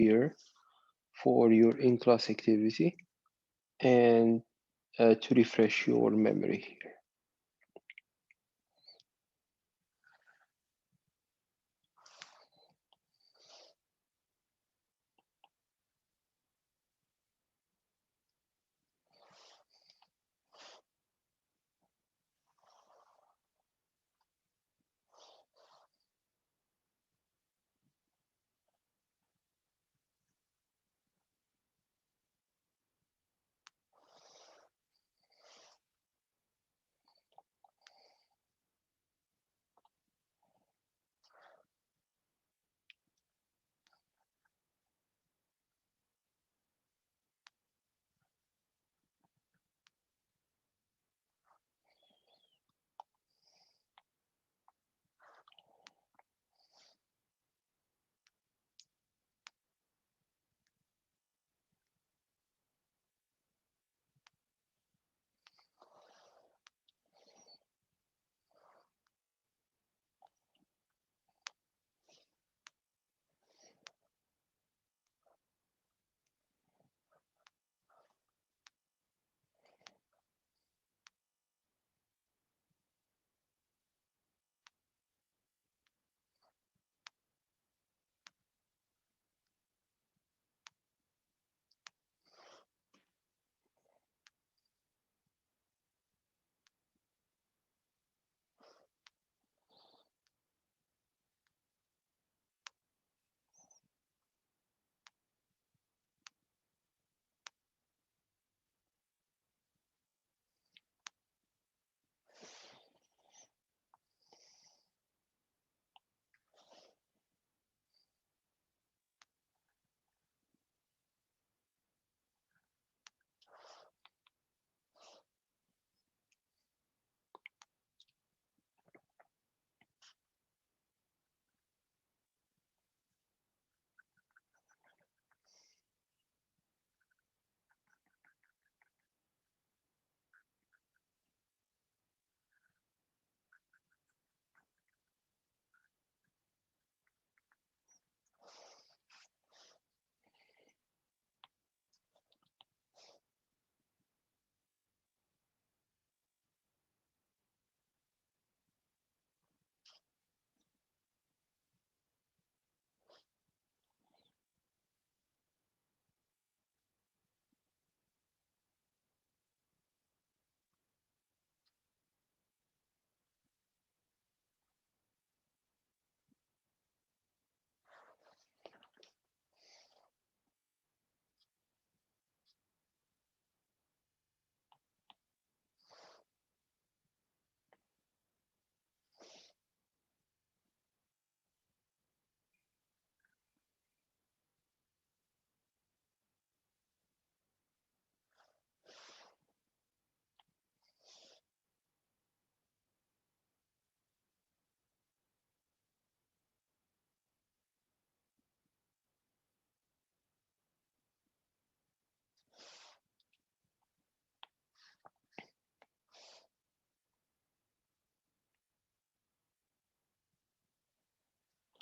here for your in-class activity and to refresh your memory here.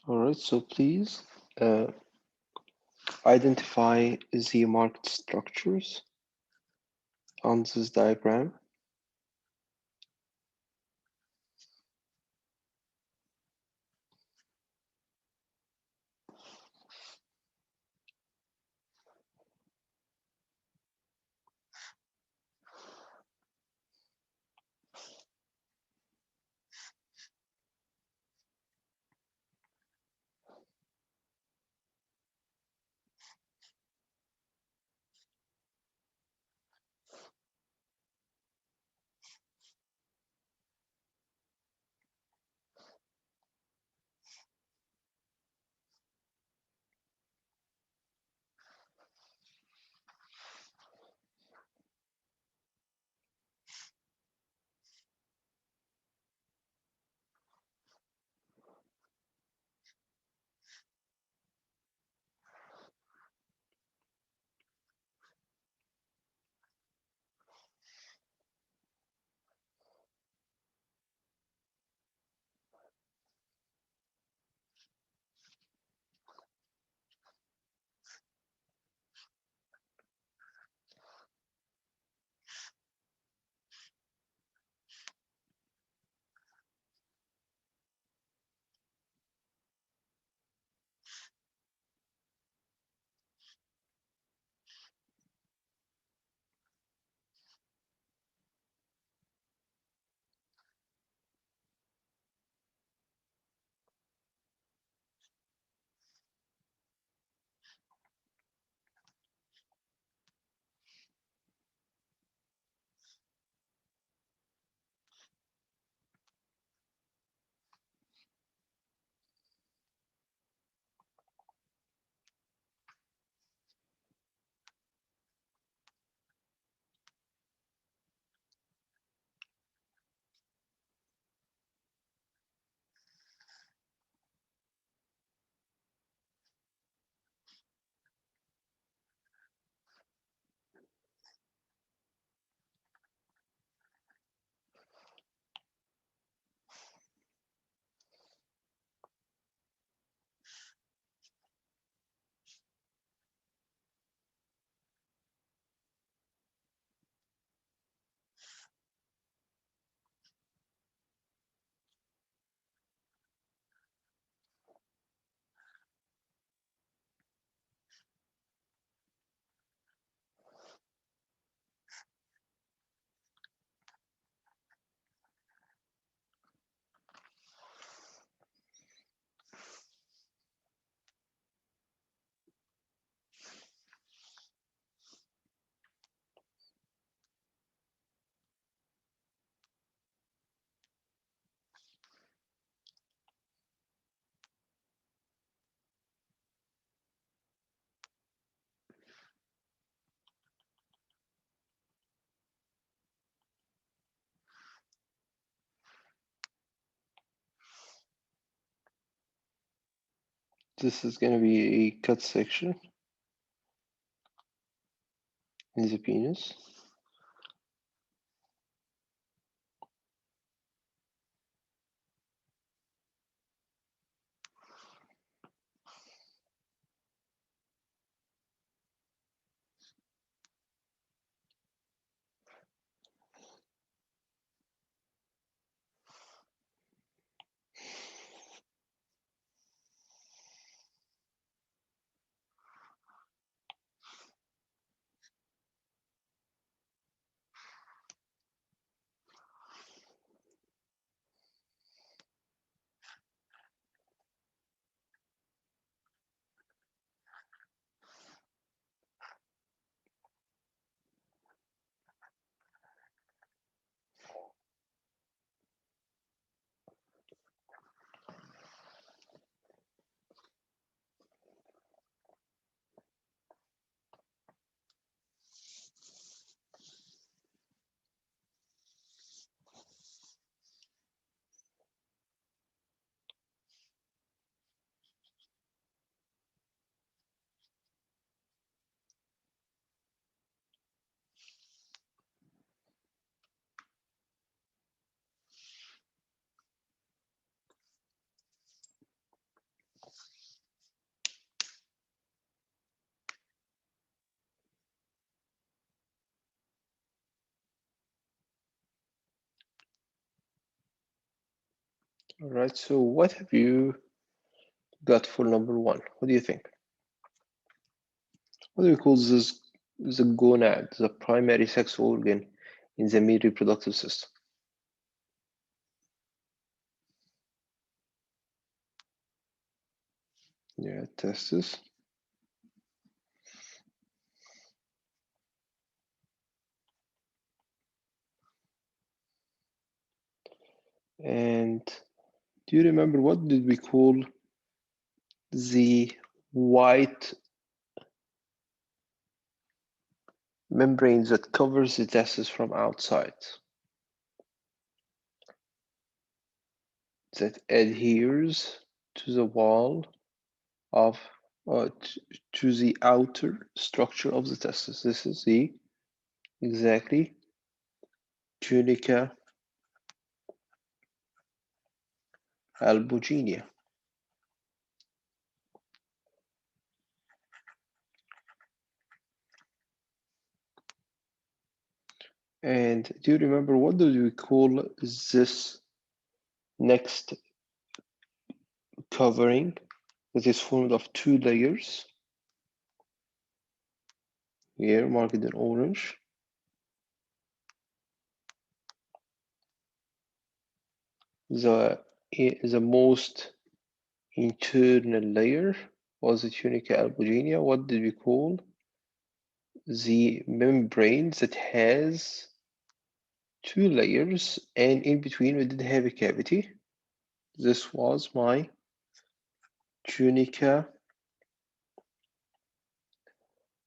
All right, so please identify the marked structures on this diagram. This is going to be a cut section in the penis. All right, so what have you got for number 1? What do you think? What do we call this? The gonad, the primary sex organ in the male reproductive system. Yeah, testis. And do you remember what did we call the white membrane that covers the testis from outside? That adheres to the wall of to the outer structure of the testis. This is the exactly tunica albuginea. And do you remember what do we call this next covering that is formed of 2 layers? Here, marked in orange. The most internal layer was the tunica albuginea. What did we call the membrane that has 2 layers and in between we did have a cavity? This was my tunica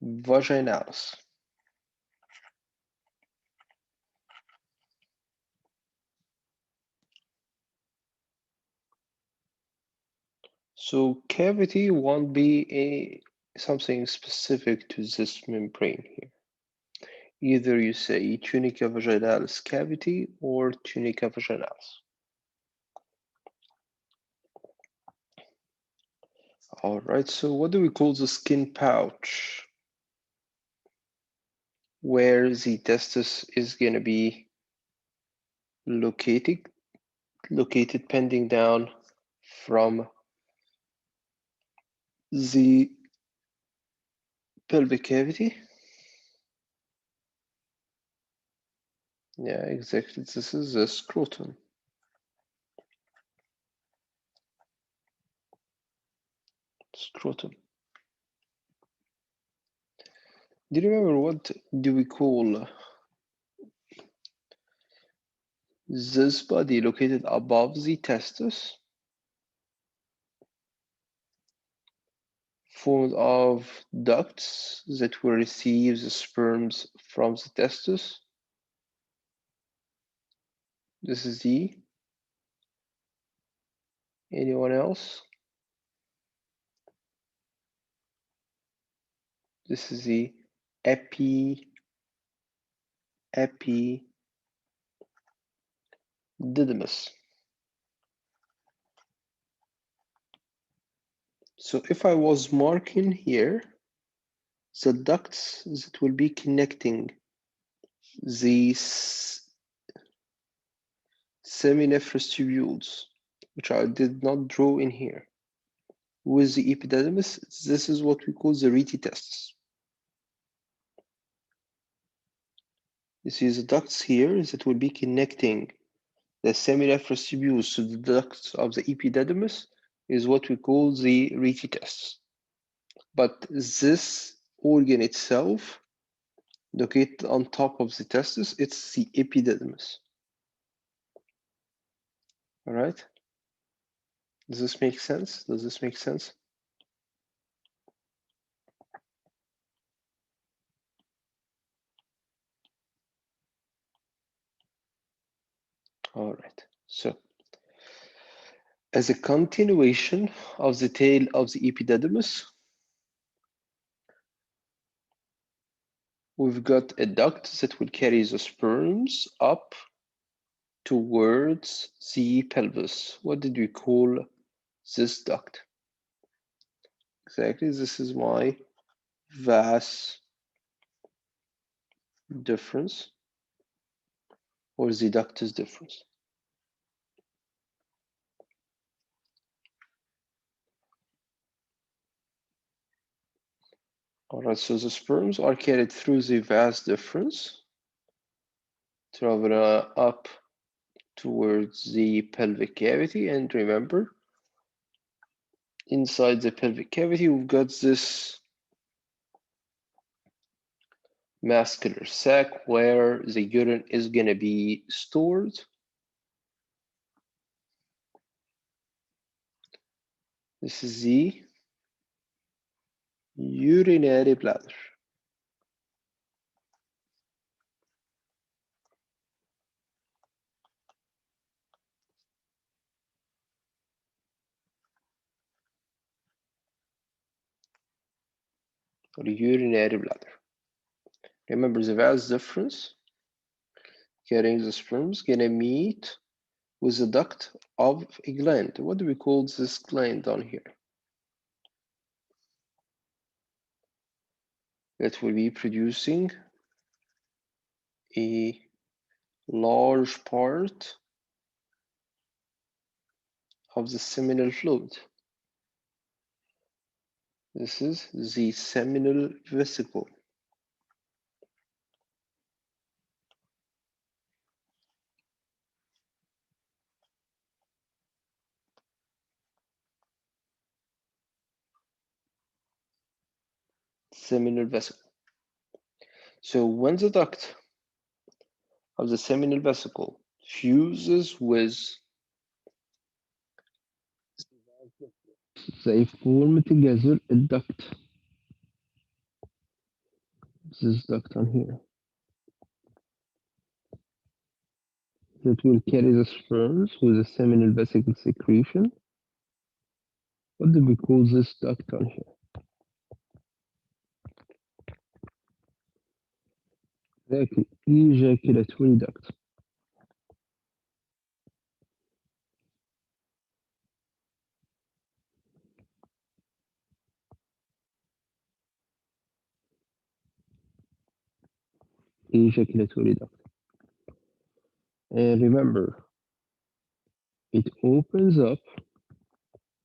vaginalis. So cavity won't be something specific to this membrane here. Either you say tunica vaginalis cavity or tunica vaginalis. All right, so what do we call the skin pouch where the testis is going to be located pending down from the pelvic cavity? Yeah, exactly. This is the scrotum. Scrotum. Do you remember what do we call this body located above the testis? Formed of ducts that will receive the sperms from the testis. This is anyone else? This is the epididymis. So if I was marking here the ducts that will be connecting these seminiferous tubules, which I did not draw in here, with the epididymis, this is what we call the Zerity Tests. You see the ducts here that will be connecting the seminiferous tubules to the ducts of the epididymis is what we call the Zerity Tests. But this organ itself, located on top of the testis, it's the epididymis. All right? Does this make sense? Does this make sense? All right. So, as a continuation of the tail of the epididymis, we've got a duct that will carry the sperms up towards the pelvis. What did we call this duct? Exactly, this is my vas difference, or the ductus difference. All right, so the sperms are carried through the vas difference, travel up towards the pelvic cavity, and remember, inside the pelvic cavity, we've got this masculine sac where the urine is going to be stored. This is the urinary bladder. Or urinary bladder. Remember the vas difference, carrying the sperms, gonna meet with the duct of a gland. What do we call this gland down here? That will be producing a large part of the seminal fluid. This is the seminal vesicle. Seminal vesicle. So when the duct of the seminal vesicle fuses with, they form together a duct. This duct on here that will carry the sperms with the seminal vesicle secretion. What do we call this duct on here? Exactly, ejaculatory duct. Ejaculatory duct. And remember, it opens up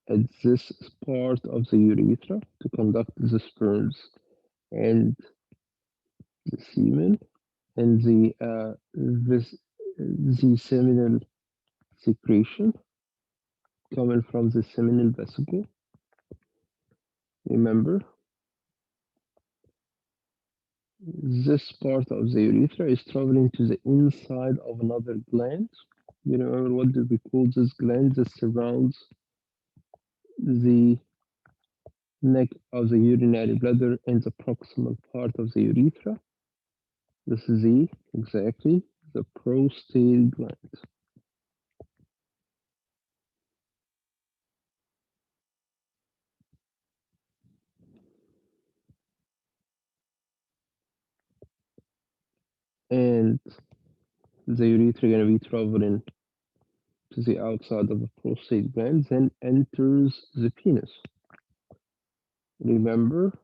at this part of the urethra to conduct the sperms and the semen and the seminal secretion coming from the seminal vesicle. Remember, this part of the urethra is traveling to the inside of another gland. You remember what do we call this gland that surrounds the neck of the urinary bladder and the proximal part of the urethra? This is exactly the prostate gland. The urethra gonna be traveling to the outside of the prostate glands and enters the penis. Remember,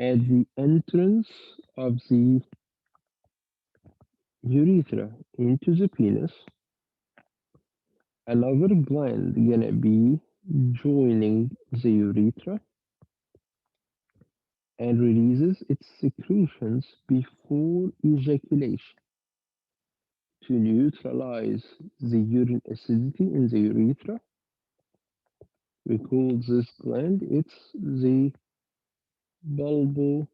at the entrance of the urethra into the penis, another gland gonna be joining the urethra and releases its secretions before ejaculation to neutralize the urine acidity in the urethra. We call this gland, it's the bulbourethral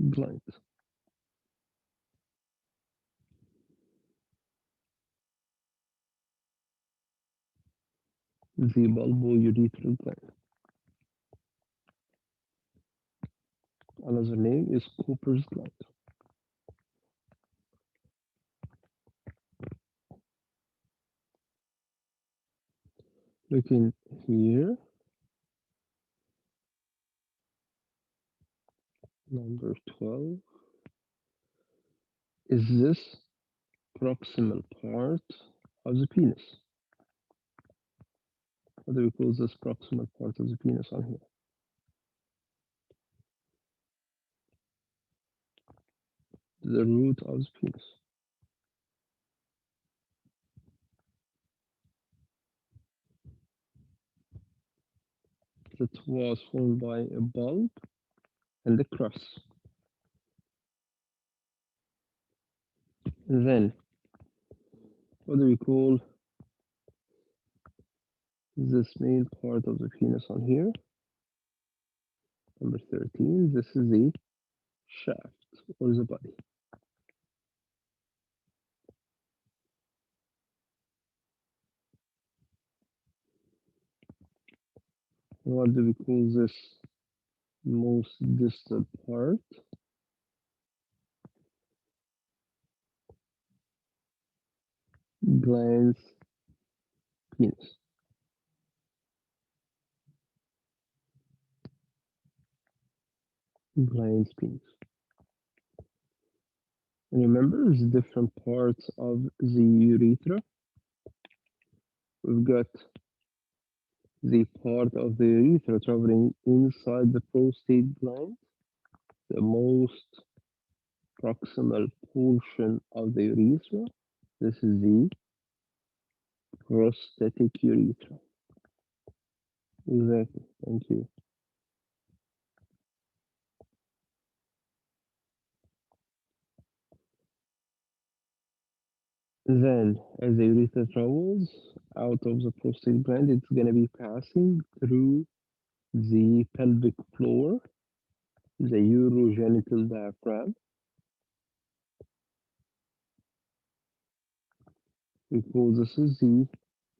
gland. The bulbourethral gland. Another name is Cooper's gland. Looking here, number 12, is this proximal part of the penis. What do we call this proximal part of the penis on here? The root of the penis. That was formed by a bulb and the crus. And then, what do we call this main part of the penis on here? Number 13, this is the shaft or the body. What do we call this most distal part? Glans penis. Glans penis. And remember, there's different parts of the urethra. We've got the part of the urethra traveling inside the prostate gland, the most proximal portion of the urethra. This is the prostatic urethra. Exactly, thank you. Then, as the urethra travels out of the prostate gland, it's going to be passing through the pelvic floor, the urogenital diaphragm. We call this is the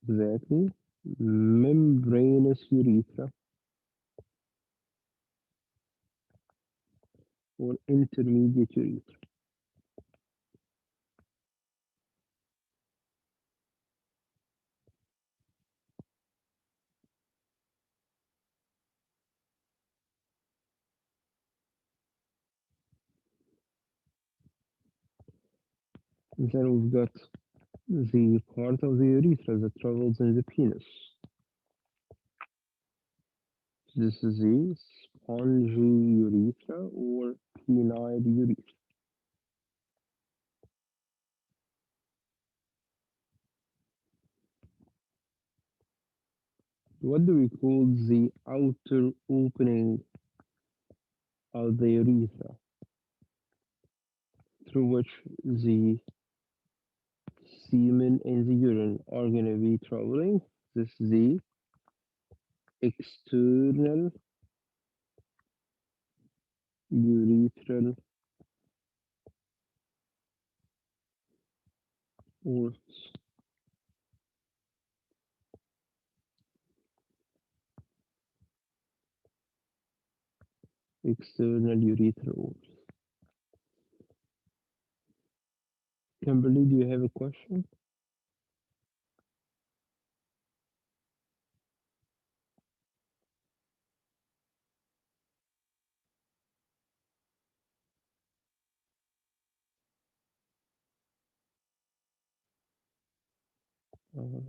exactly membranous urethra or intermediate urethra. And then we've got the part of the urethra that travels in the penis. This is the spongy urethra or penile urethra. What do we call the outer opening of the urethra through which the semen and the urine are going to be traveling? This is the external urethral orifice. External urethral orifice. Kimberly, do you have a question? Alright.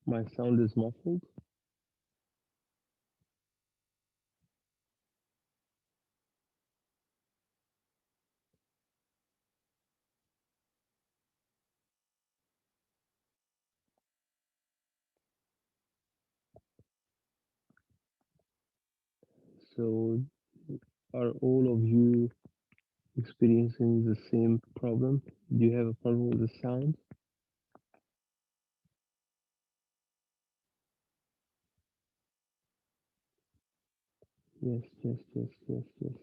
My sound is muffled. So, are all of you experiencing the same problem? Do you have a problem with the sound? Yes, yes, yes, yes, yes.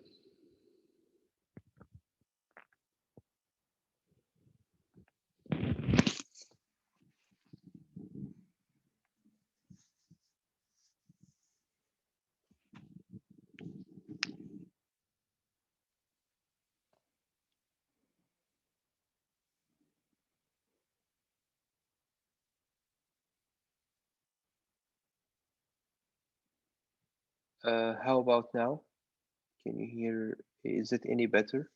How about now? Can you hear? Is it any better?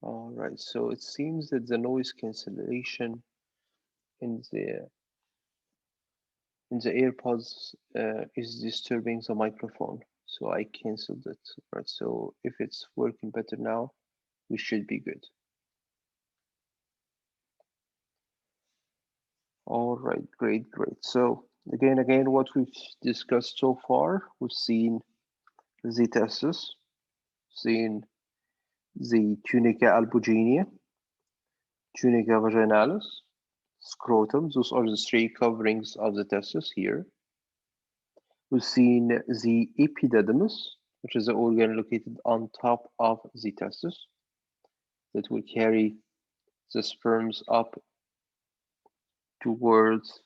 All right. So it seems that the noise cancellation in the AirPods is disturbing the microphone. So I canceled it. Right. So if it's working better now, we should be good. All right. Great. Great. So again, what we've discussed so far, we've seen the testis, seen the tunica albuginea, tunica vaginalis, scrotum. Those are the three coverings of the testis here. We've seen the epididymis, which is the organ located on top of the testis that will carry the sperms up towards.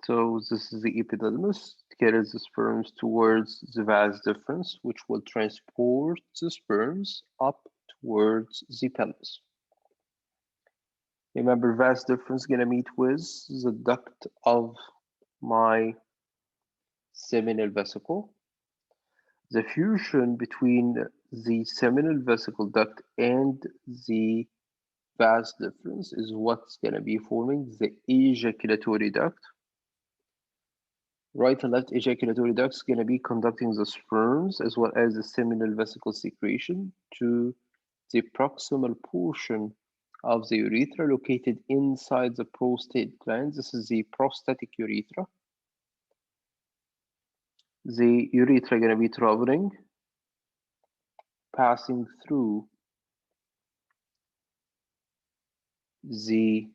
So this is the epididymis. It carries the sperms towards the vas deferens, which will transport the sperms up towards the pelvis. Remember, vas deferens gonna meet with the duct of my seminal vesicle. The fusion between the seminal vesicle duct and the vas deferens is what's going to be forming the ejaculatory duct. Right and left ejaculatory duct is going to be conducting the sperms as well as the seminal vesicle secretion to the proximal portion of the urethra located inside the prostate gland. This is the prostatic urethra. The urethra going to be traveling, passing through the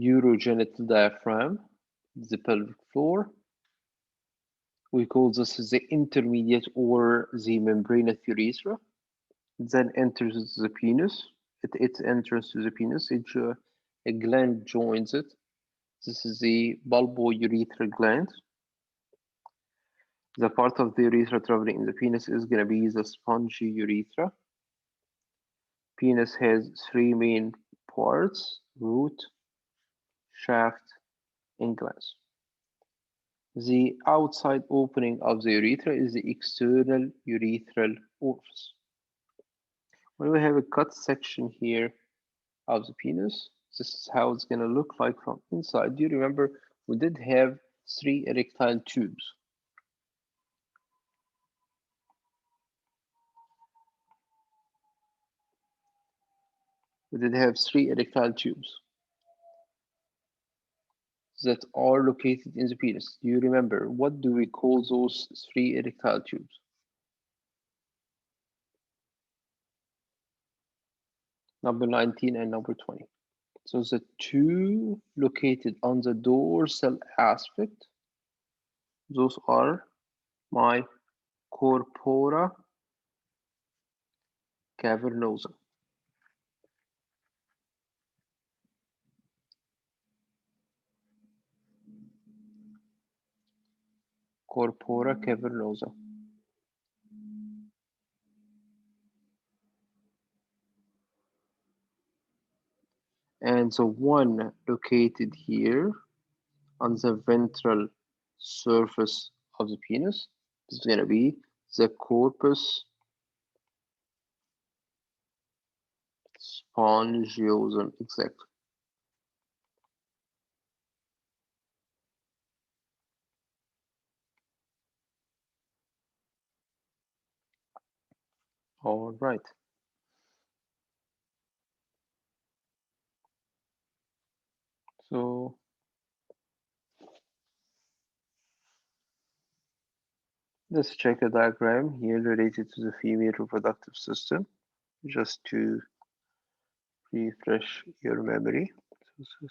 urogenital diaphragm, the pelvic floor. We call this the intermediate or the membranous urethra. Then enters the penis. At its entrance to the penis, a gland joins it. This is the bulbourethral gland. The part of the urethra traveling in the penis is going to be the spongy urethra. Penis has three main parts: root, shaft, and glands. The outside opening of the urethra is the external urethral orifice. When we have a cut section here of the penis, this is how it's going to look like from inside. Do you remember we did have three erectile tubes? We did have three erectile tubes that are located in the penis. Do you remember what do we call those three erectile tubes? Number 19 and number 20. So the two located on the dorsal aspect, those are my corpora cavernosa. Corpora cavernosa. And the one located here on the ventral surface of the penis. This is going to be the corpus spongiosum, exactly. All right. So let's check a diagram here related to the female reproductive system, just to refresh your memory. So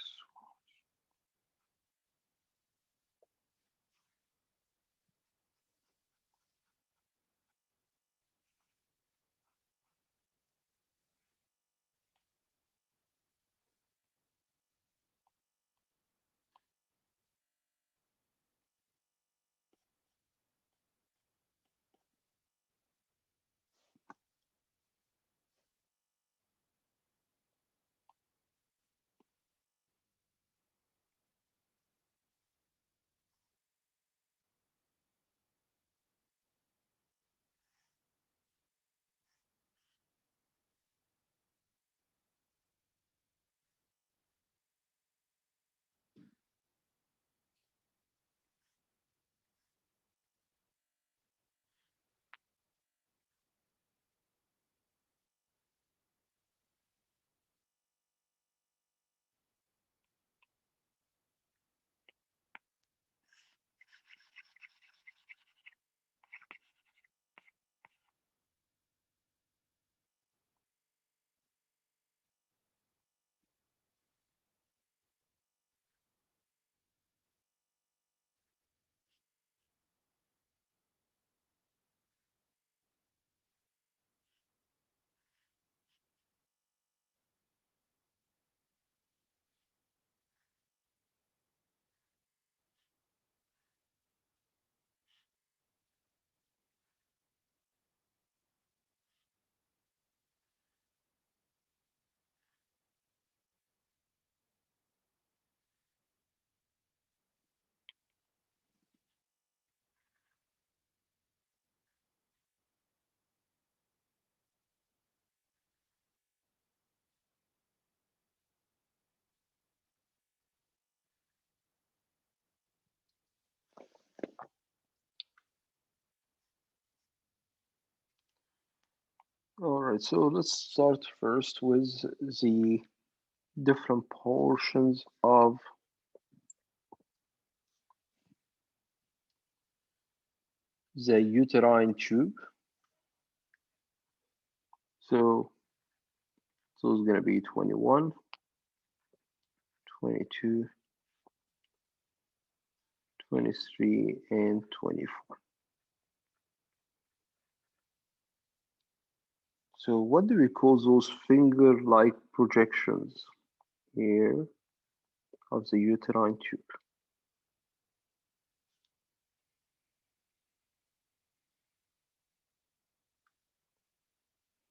all right, so let's start first with the different portions of the uterine tube. So it's going to be 21, 22, 23, and 24. So what do we call those finger-like projections here of the uterine tube?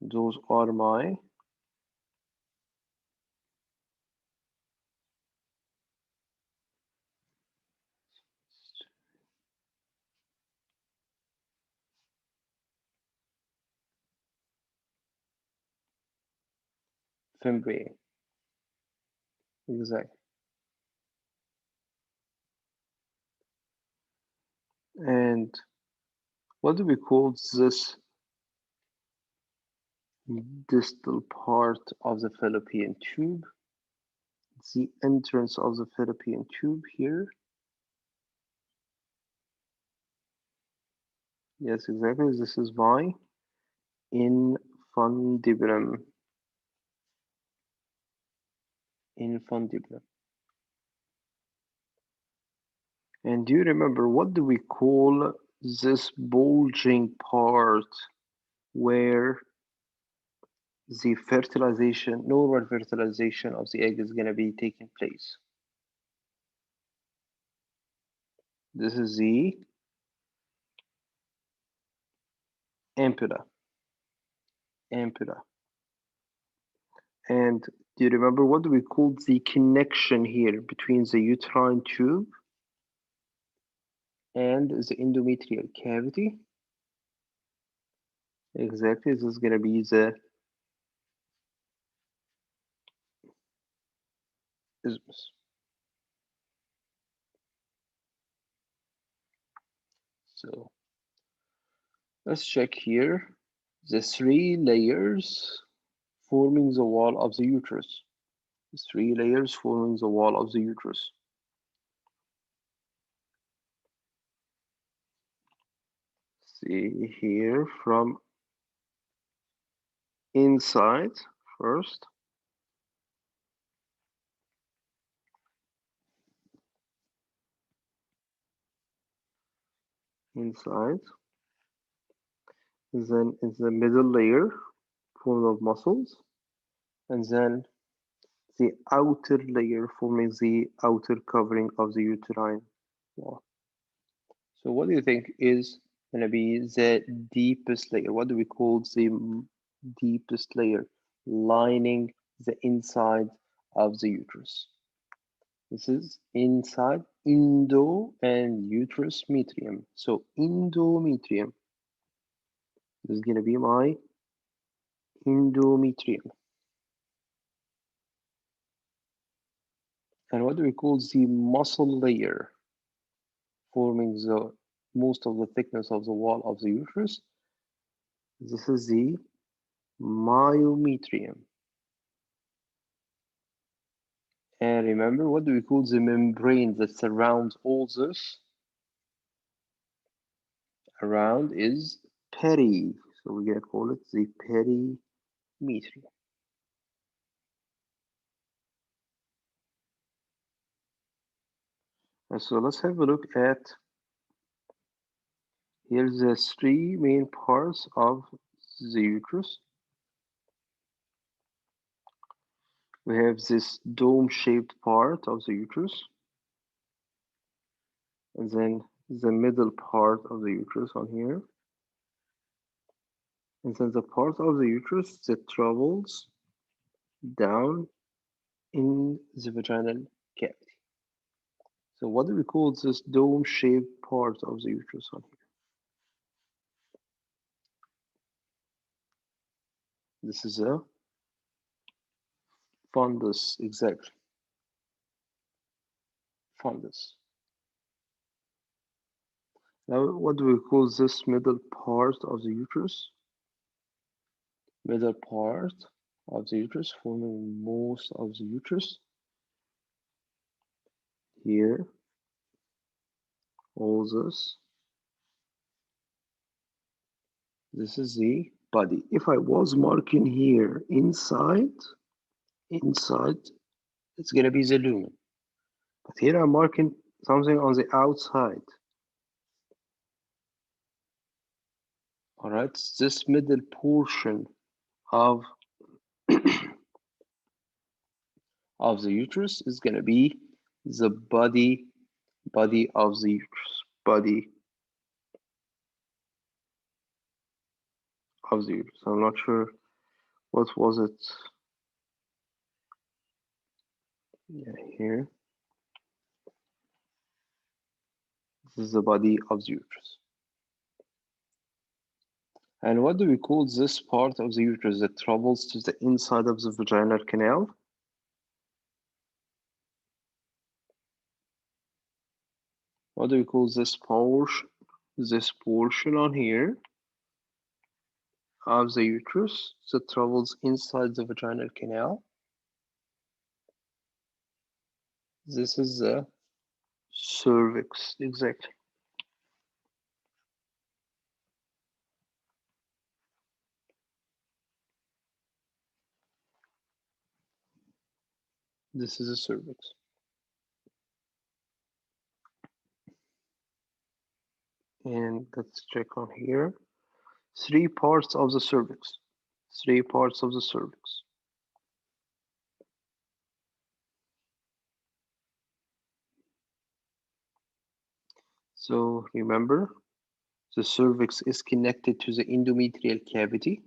Those are my fimbriae. Exactly. And what do we call this distal part of the fallopian tube? It's the entrance of the fallopian tube here. Yes, exactly. This is my infundibulum. Infundibulum. And do you remember what do we call this bulging part where the fertilization, normal fertilization of the egg is going to be taking place? This is the ampulla. Ampulla. And do you remember what do we call the connection here between the uterine tube and the endometrial cavity. Exactly, this is going to be the isthmus. So let's check here the three layers forming the wall of the uterus. The three layers forming the wall of the uterus. See here from inside first. Inside. Then is the middle layer formed of muscles. And then the outer layer forming the outer covering of the uterine wall. So what do you think is going to be the deepest layer? What do we call the deepest layer lining the inside of the uterus? This is inside endo and uterus metrium. So endometrium is going to be my endometrium. And what do we call the muscle layer forming the most of the thickness of the wall of the uterus? This is the myometrium. And remember, what do we call the membrane that surrounds all this? Around is peri. So we're going to call it the perimetrium. And so let's have a look at, here's the three main parts of the uterus. We have this dome-shaped part of the uterus, and then the middle part of the uterus on here, and then the part of the uterus that travels down in the vaginal cavity. So what do we call this dome-shaped part of the uterus on here? This is a fundus, exactly. Fundus. Now, what do we call this middle part of the uterus? Middle part of the uterus forming most of the uterus. Here, all this. This is the body. If I was marking here inside, it's gonna be the lumen. But here I'm marking something on the outside. All right, this middle portion of of the uterus is going to be the body of the uterus, body of the uterus. I'm not sure what was it. Yeah, here. This is the body of the uterus. And what do we call this part of the uterus that travels to the inside of the vaginal canal? What do we call this portion? This portion on here of the uterus that travels inside the vaginal canal. This is the cervix, exactly. This is a cervix. And let's check on here. Three parts of the cervix. Three parts of the cervix. So remember, the cervix is connected to the endometrial cavity.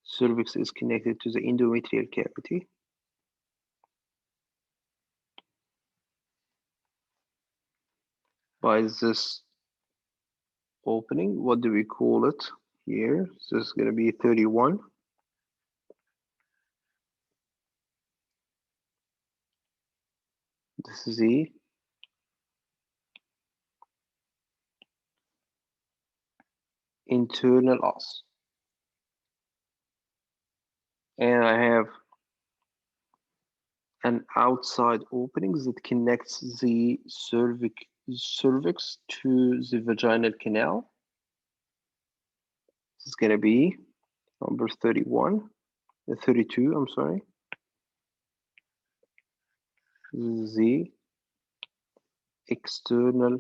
Cervix is connected to the endometrial cavity. by this opening. What do we call it here? So this is going to be 31. This is the internal os. And I have an outside opening that connects the cervix to the vaginal canal. This is going to be number 32, I'm sorry. The external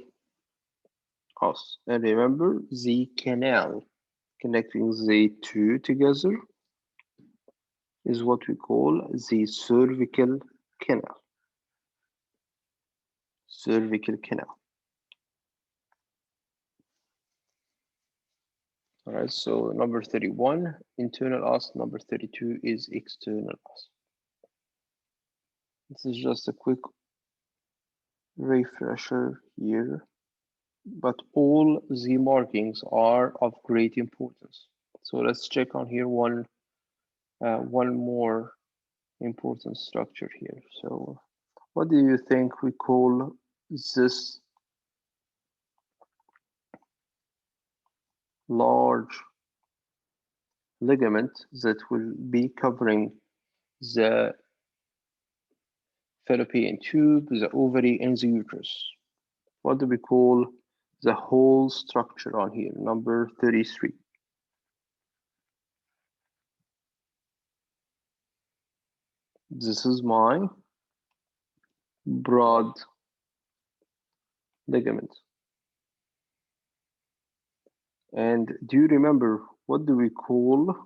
os. And remember, the canal connecting the two together is what we call the cervical canal. Cervical canal. All right, so number 31, internal os, number 32 is external os. This is just a quick refresher here, but all the markings are of great importance. So let's check on here one more important structure here. So what do you think we call this large ligament that will be covering the fallopian tube, the ovary, and the uterus? What do we call the whole structure on here? Number 33. This is my broad ligament. And do you remember what do we call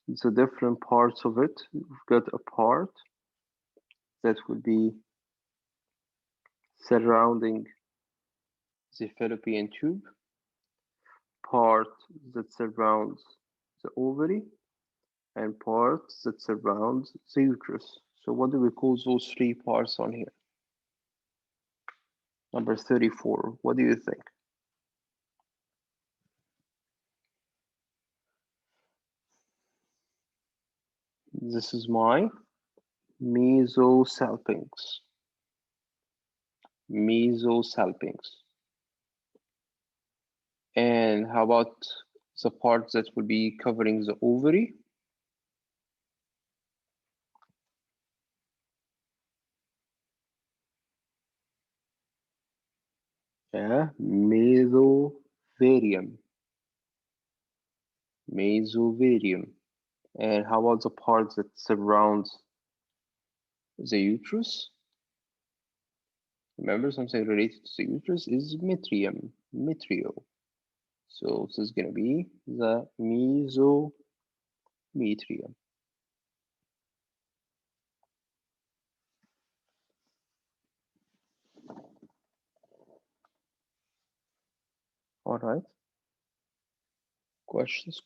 the different parts of it? We've got a part that will be surrounding the fallopian tube, part that surrounds the ovary, and part that surrounds the uterus. So what do we call those three parts on here? Number 34. What do you think? This is my mesosalpinx. Mesosalpinx. And how about the part that will be covering the ovary? Yeah, mesovarium. Mesovarium. And how about the part that surrounds the uterus? Remember, something related to the uterus is metrium, metrio. So this is going to be the mesometrium. All right. Questions?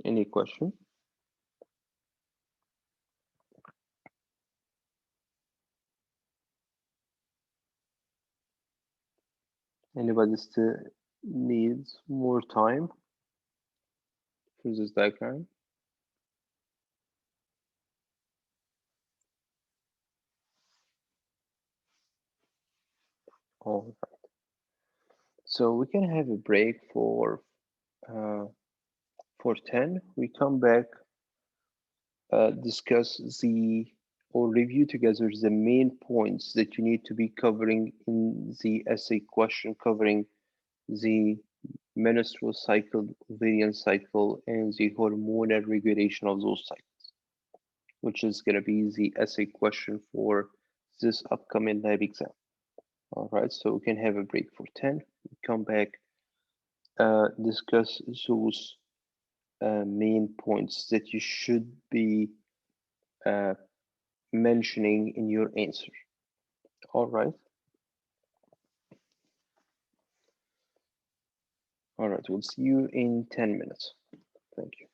Any question? Anybody still needs more time for this diagram? All right. So we can have a break for 10. We come back, discuss or review together the main points that you need to be covering in the essay question covering the menstrual cycle, ovarian cycle, and the hormonal regulation of those cycles, which is going to be the essay question for this upcoming lab exam. All right, so we can have a break for 10. We come back, discuss those main points that you should be mentioning in your answer. All right. All right, we'll see you in 10 minutes. Thank you.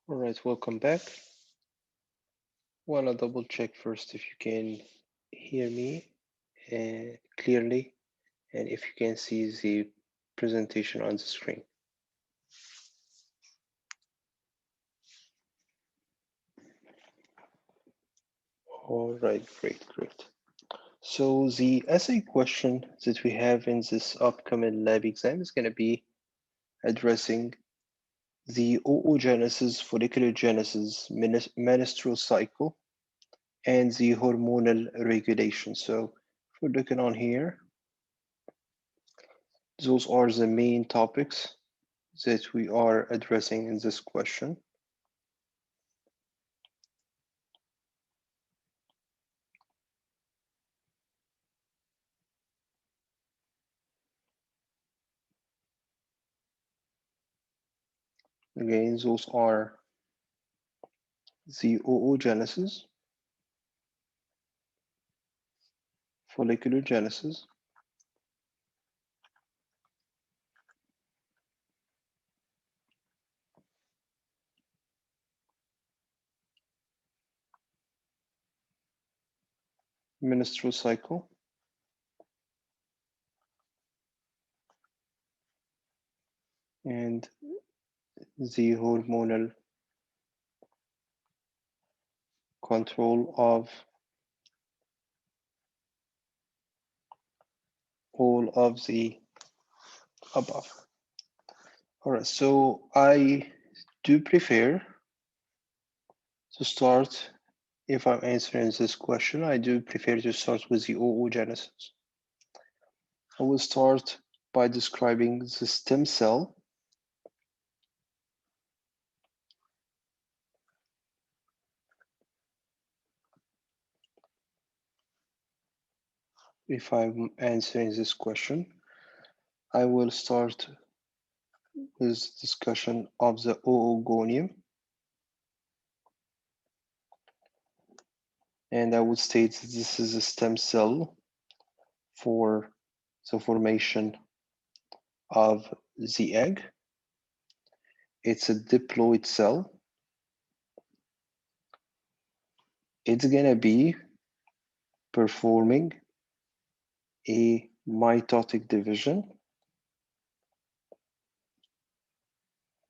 All right, welcome back. Want to double check first if you can hear me clearly and if you can see the presentation on the screen. All right, great. So the essay question that we have in this upcoming lab exam is going to be addressing the oogenesis, follicular genesis, menstrual cycle, and the hormonal regulation. So if we're looking on here, those are the main topics that we are addressing in this question. Again, those are the oogenesis, follicular genesis, menstrual cycle, and the hormonal control of all of the above. All right, so I do prefer to start, if I'm answering this question, I do prefer to start with the oogenesis. I will start by describing the stem cell. If I'm answering this question, I will start with discussion of the oogonium. And I would state that this is a stem cell for the formation of the egg. It's a diploid cell. It's gonna be performing a mitotic division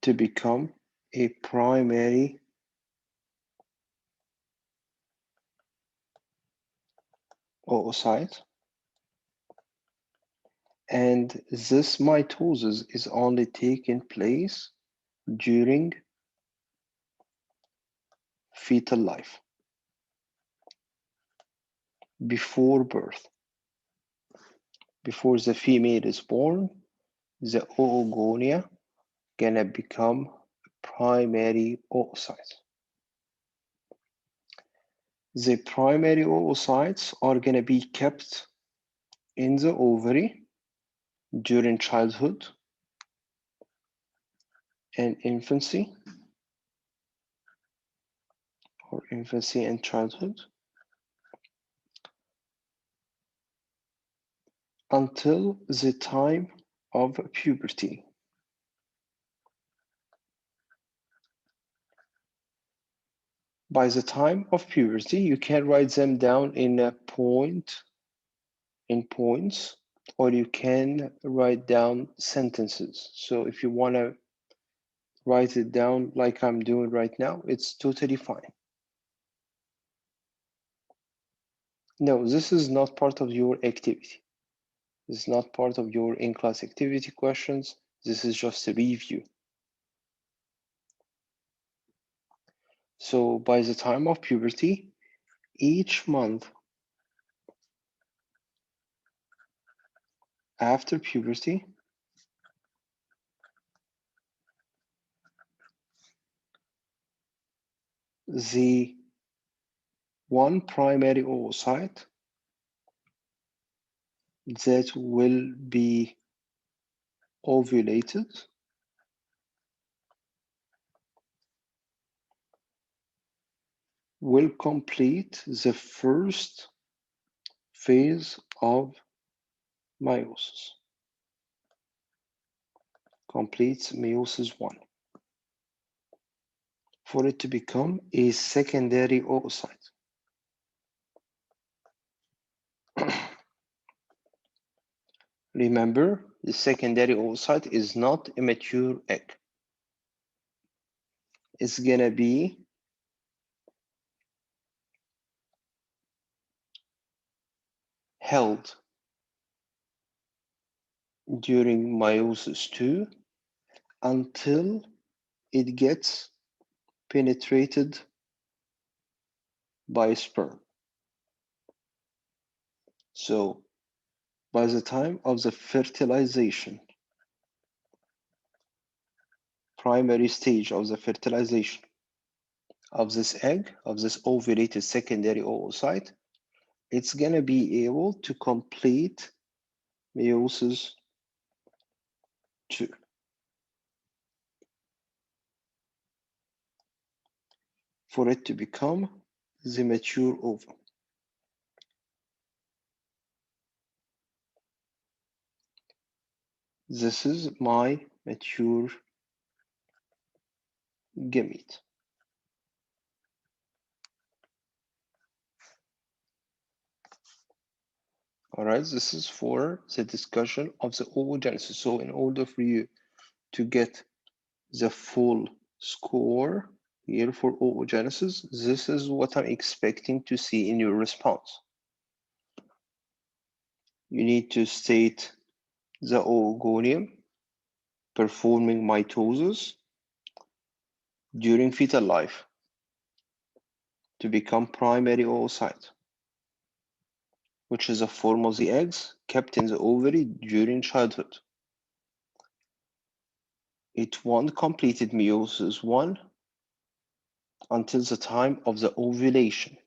to become a primary oocyte. And this mitosis is only taking place during fetal life, before birth. Before the female is born, the oogonia gonna become primary oocyte. The primary oocytes are gonna be kept in the ovary during childhood and infancy, or infancy and childhood, until the time of puberty. By the time of puberty, you can write them down in points, or you can write down sentences. So if you want to write it down like I'm doing right now, it's totally fine. No, this is not part of your activity. This is not part of your in-class activity questions. This is just a review. So by the time of puberty, each month after puberty, the one primary oocyte that will be ovulated will complete the first phase of meiosis. Completes meiosis 1. for it to become a secondary oocyte. Remember, the secondary oocyte is not a mature egg. It's gonna be held during meiosis II until it gets penetrated by sperm. So by the time of the fertilization, primary stage of the fertilization of this egg, of this ovulated secondary oocyte, it's gonna be able to complete meiosis II. For it to become the mature ovum. This is my mature gamete. All right, this is for the discussion of the oogenesis. So in order for you to get the full score here for oogenesis, this is what I'm expecting to see in your response. You need to state the oogonium performing mitosis during fetal life to become primary oocyte, which is a form of the eggs kept in the ovary during childhood. It won't completed meiosis I until the time of the ovulation.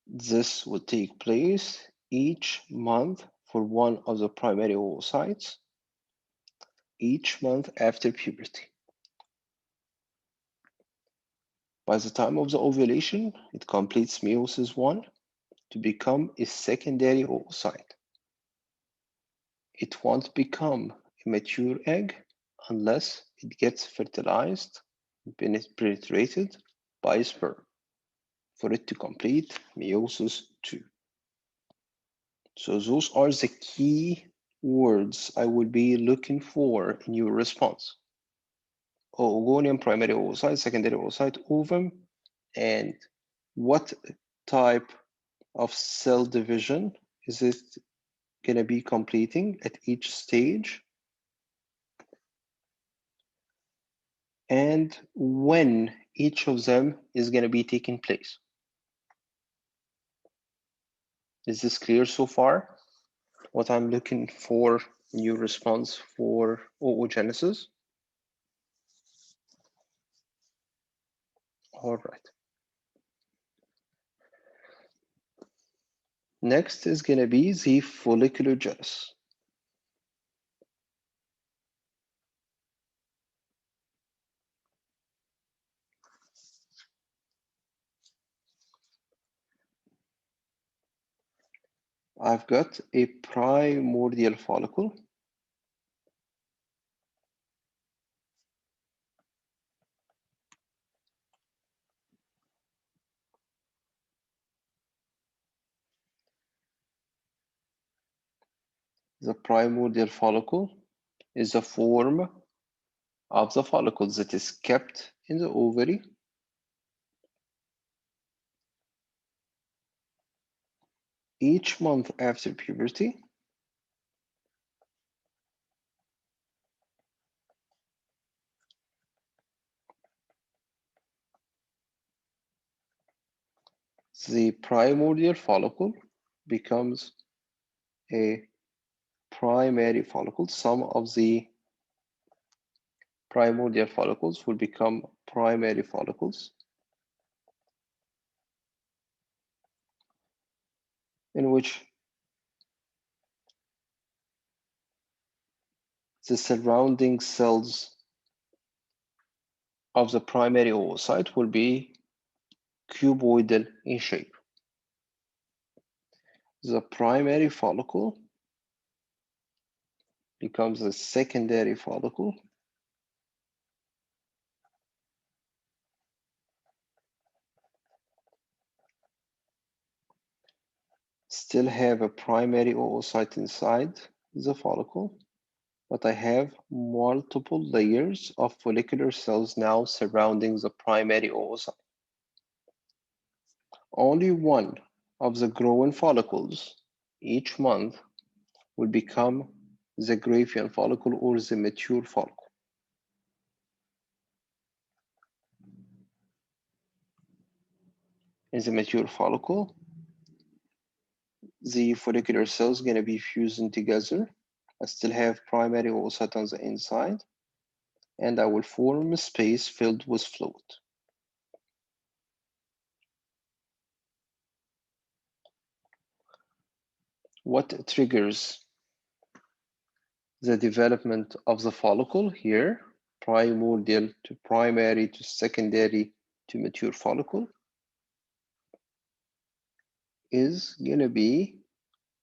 This would take place each month for one of the primary oocytes, each month after puberty. By the time of the ovulation, it completes meiosis I to become a secondary oocyte. It won't become a mature egg unless it gets fertilized, penetrated by sperm for it to complete meiosis II. So those are the key words I will be looking for in your response. Oogonium, primary oocyte, secondary oocyte, ovum, and what type of cell division is it going to be completing at each stage, and when each of them is going to be taking place. Is this clear so far? What I'm looking for in your response for oogenesis? All right. Next is going to be the folliculogenesis. I've got a primordial follicle. The primordial follicle is a form of the follicle that is kept in the ovary each month after puberty. The primordial follicle becomes a primary follicle. Some of the primordial follicles will become primary follicles, in which the surrounding cells of the primary oocyte will be cuboidal in shape. The primary follicle becomes a secondary follicle, still have a primary oocyte inside the follicle, but I have multiple layers of follicular cells now surrounding the primary oocyte. Only one of the growing follicles each month will become the Graafian follicle or the mature follicle. In the mature follicle, the follicular cells are going to be fusing together. I still have primary oocyte on the inside, and I will form a space filled with fluid. What triggers the development of the follicle here? Primordial to primary to secondary to mature follicle is going to be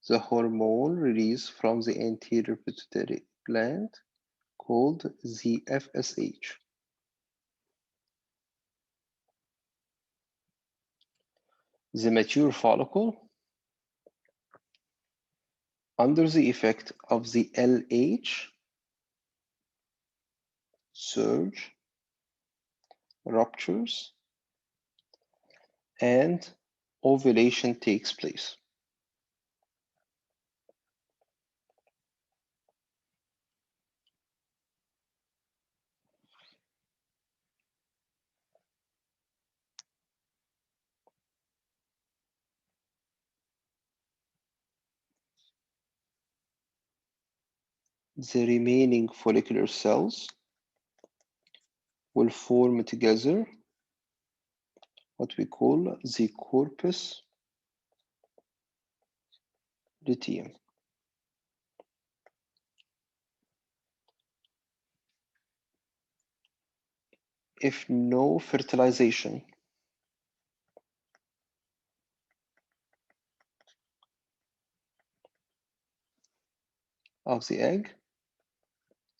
the hormone released from the anterior pituitary gland called the FSH. The mature follicle, under the effect of the LH, surge, ruptures, and ovulation takes place. The remaining follicular cells will form together what we call the corpus luteum. If no fertilization of the egg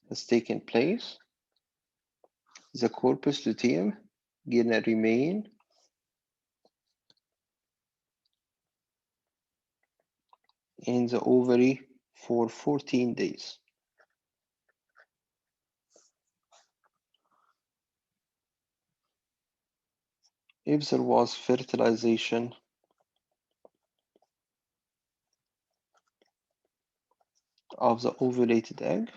has taken place, the corpus luteum gonna remain in the ovary for 14 days. If there was fertilization of the ovulated egg,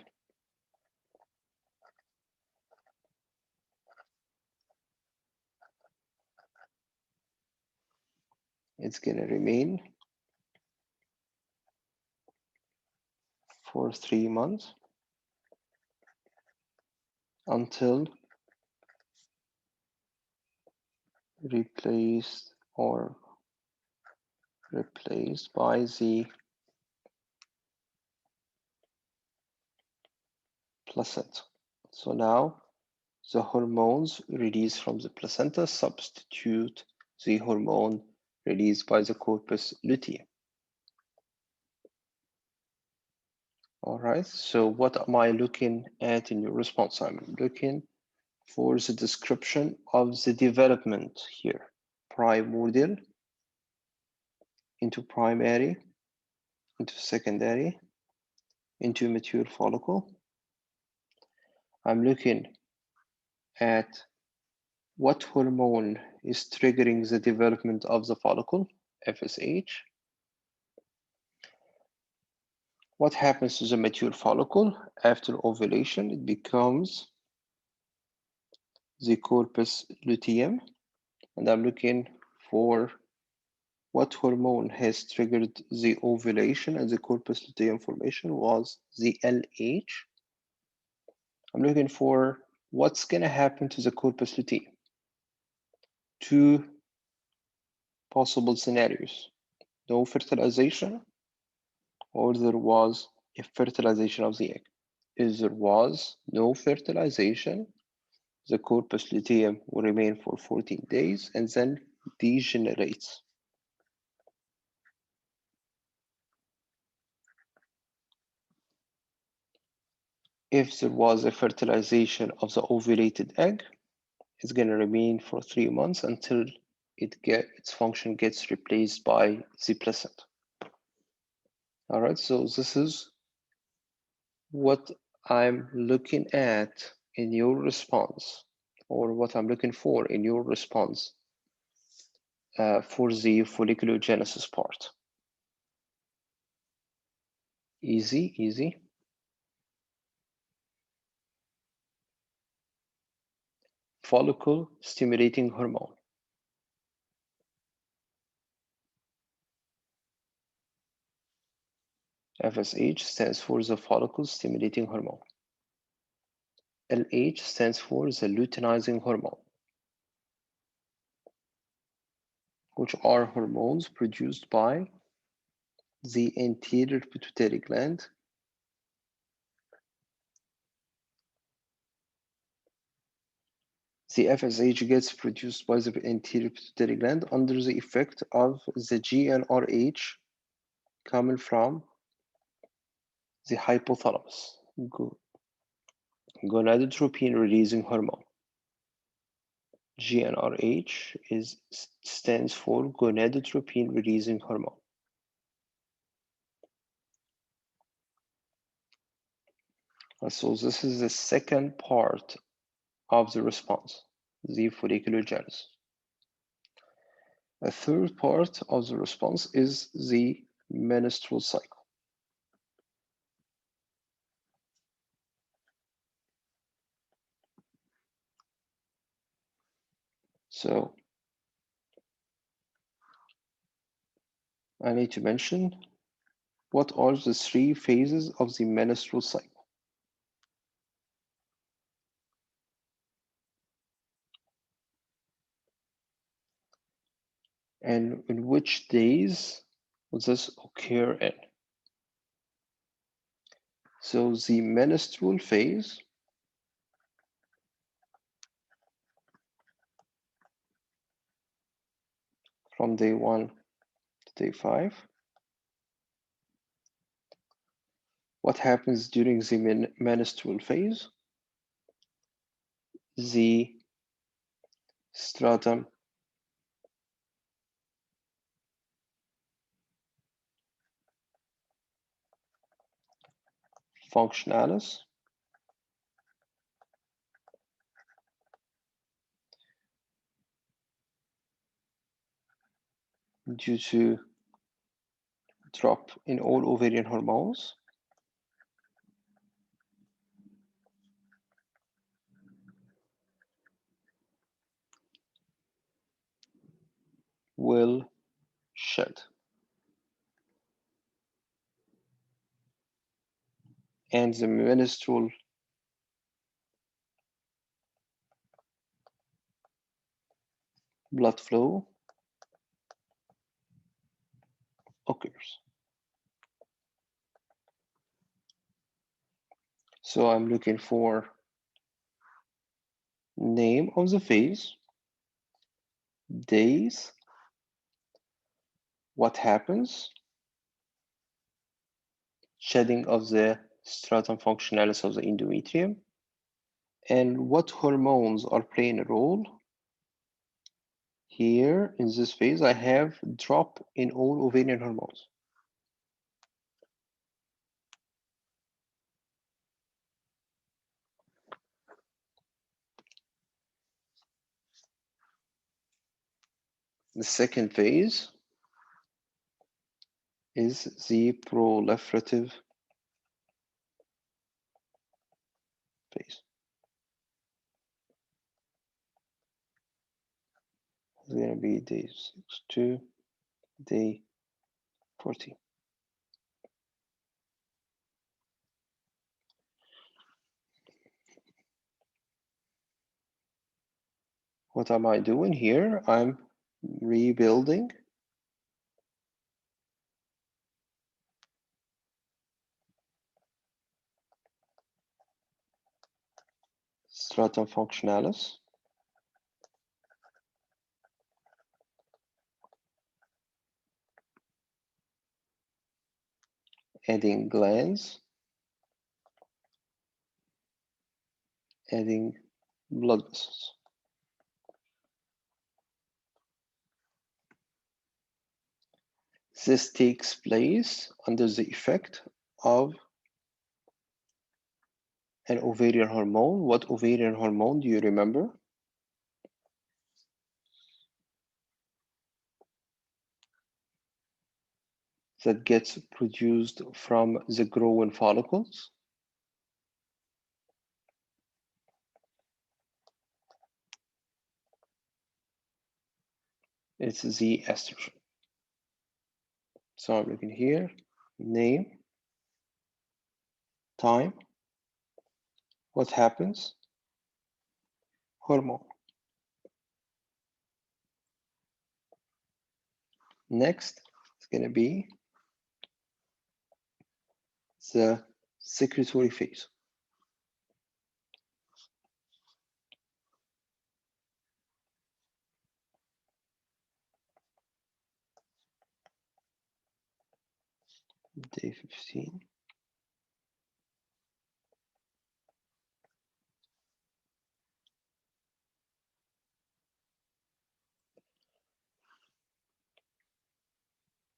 it's gonna remain for 3 months until replaced by the placenta. So now the hormones released from the placenta substitute the hormone released by the corpus luteum. All right, so what am I looking at in your response? I'm looking for the description of the development here. Primordial into primary, into secondary, into mature follicle. I'm looking at what hormone is triggering the development of the follicle, FSH. What happens to the mature follicle after ovulation? It becomes the corpus luteum, and I'm looking for what hormone has triggered the ovulation and the corpus luteum formation was the LH. I'm looking for what's going to happen to the corpus luteum. Two possible scenarios: no fertilization, or there was a fertilization of the egg. If there was no fertilization, the corpus luteum will remain for 14 days and then degenerates. If there was a fertilization of the ovulated egg, it's going to remain for 3 months until its function gets replaced by the placenta. All right, so this is what I'm looking at in your response, or what I'm looking for in your response for the folliculogenesis part. Easy, easy. Follicle stimulating hormone. FSH stands for the follicle stimulating hormone. LH stands for the luteinizing hormone, which are hormones produced by the anterior pituitary gland. The FSH gets produced by the anterior pituitary gland under the effect of the GnRH coming from the hypothalamus, gonadotropin releasing hormone. GnRH stands for gonadotropin releasing hormone. So this is the second part of the response, the folliculogenesis. A third part of the response is the menstrual cycle. So I need to mention what are the three phases of the menstrual cycle. And in which days will this occur in? So the menstrual phase from day 1 to day 5. What happens during the menstrual phase? The stratum functionalis due to drop in all ovarian hormones will shed. And the menstrual blood flow occurs. So I'm looking for name of the phase, days, what happens, shedding of the stratum functionalis of the endometrium, and what hormones are playing a role. Here in this phase, I have drop in all ovarian hormones. The second phase is the proliferative phase. It's going to be day 6 to day 14. What am I doing here? I'm rebuilding stratum functionalis, adding glands, adding blood vessels. This takes place under the effect of an ovarian hormone. What ovarian hormone do you remember? That gets produced from the growing follicles? It's the estrogen. So I'm looking here, name, time, what happens, hormone. Next, it's going to be the secretory phase. Day 15.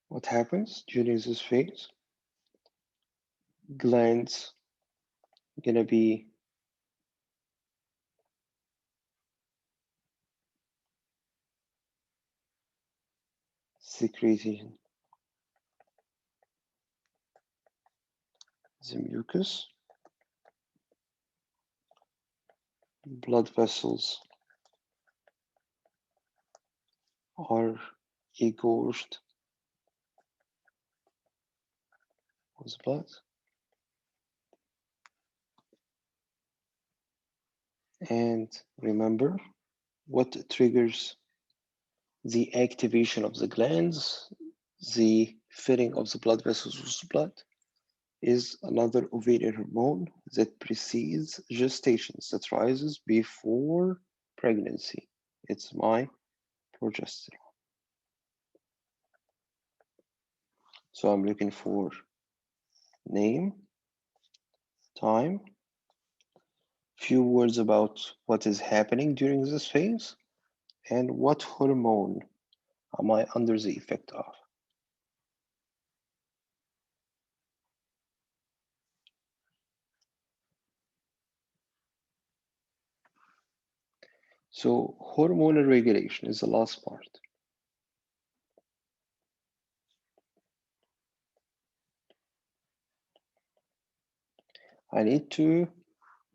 What happens during this phase? Glands gonna be secreting the mucus, blood vessels are engorged with blood, and remember what triggers the activation of the glands, the filling of the blood vessels with blood, is another ovarian hormone that precedes gestations, that rises before pregnancy. It's my progesterone. So I'm looking for name, time, few words about what is happening during this phase, and what hormone am I under the effect of. So hormonal regulation is the last part. I need to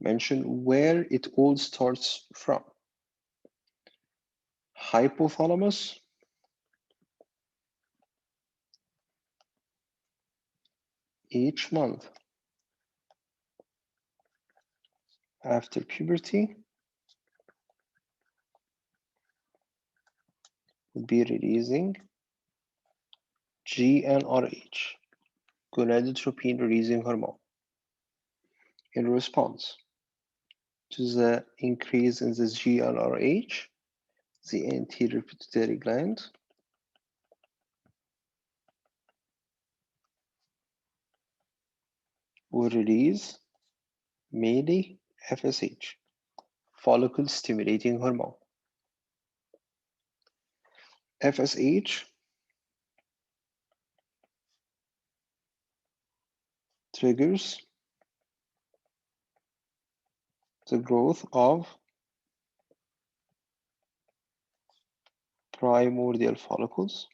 mention where it all starts from. Hypothalamus, each month after puberty would be releasing GnRH, gonadotropin releasing hormone. In response to the increase in this GnRH, the anterior pituitary gland will release mainly FSH, follicle stimulating hormone. FSH triggers the growth of primordial follicles,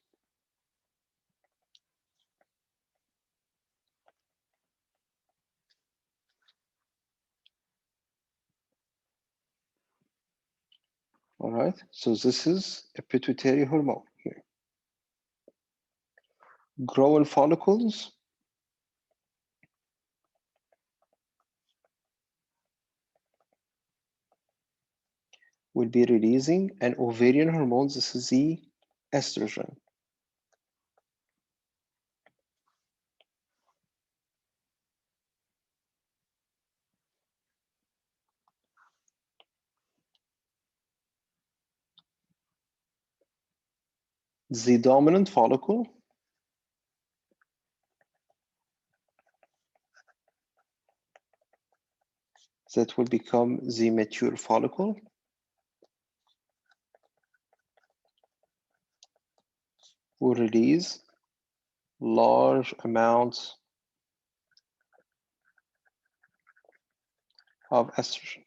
all right? So this is a pituitary hormone here. Growing follicles will be releasing an ovarian hormone. This is the estrogen. The dominant follicle that will become the mature follicle will release large amounts of estrogen.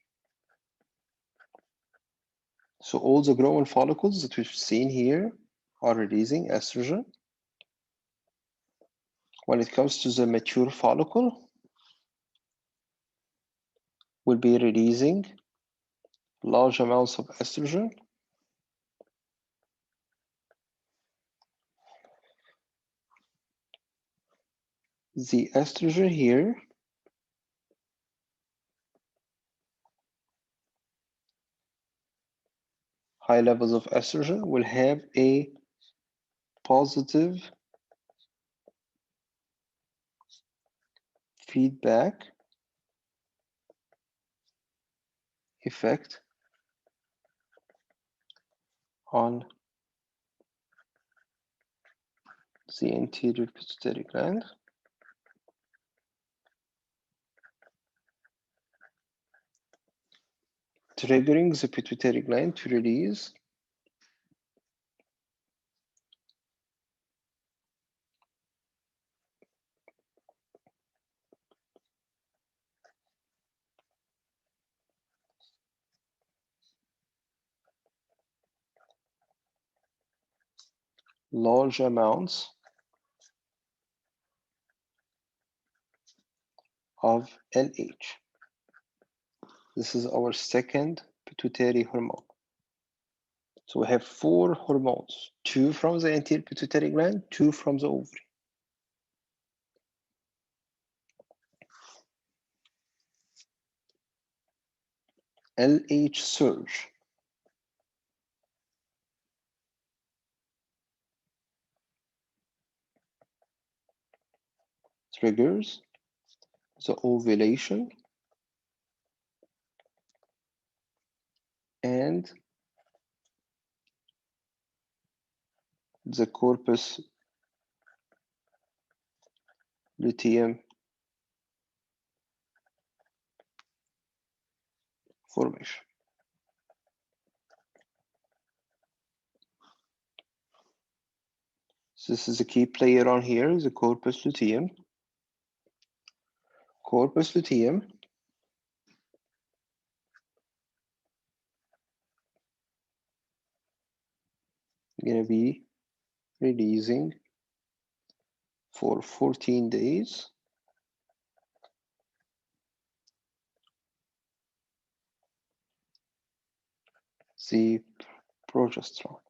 So all the growing follicles that we've seen here are releasing estrogen. When it comes to the mature follicle, we'll be releasing large amounts of estrogen. The estrogen here high levels of estrogen will have a positive feedback effect on the anterior pituitary gland, triggering the pituitary gland to release large amounts of LH. This is our second pituitary hormone. So we have 4 hormones, 2 from the anterior pituitary gland, 2 from the ovary. LH surge triggers the ovulation and the corpus luteum formation. So this is a key player on here, the corpus luteum. Corpus luteum going to be releasing for 14 days the progesterone.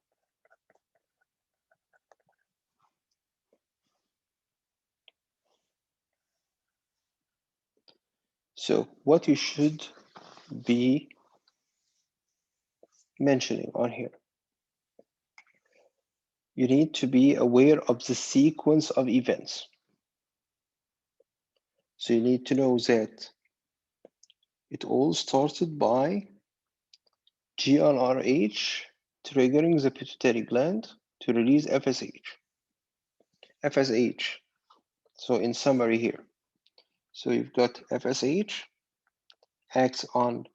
So what you should be mentioning on here, you need to be aware of the sequence of events. So you need to know that it all started by GnRH triggering the pituitary gland to release FSH. FSH, so in summary here, so you've got FSH acts on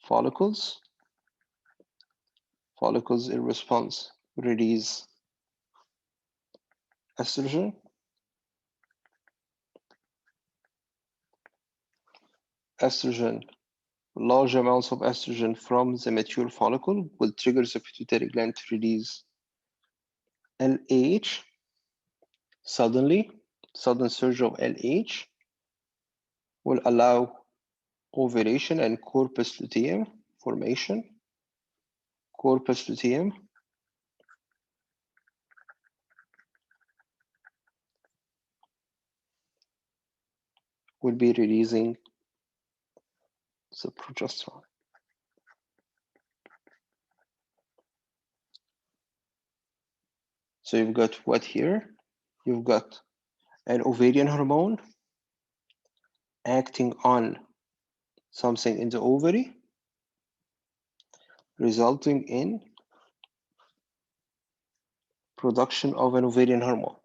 follicles. Follicles in response release estrogen. Estrogen, large amounts of estrogen from the mature follicle will trigger the pituitary gland to release LH. Sudden surge of LH will allow ovulation and corpus luteum formation. Corpus luteum will be releasing the progesterone. So you've got what here? You've got an ovarian hormone acting on something in the ovary, resulting in production of an ovarian hormone.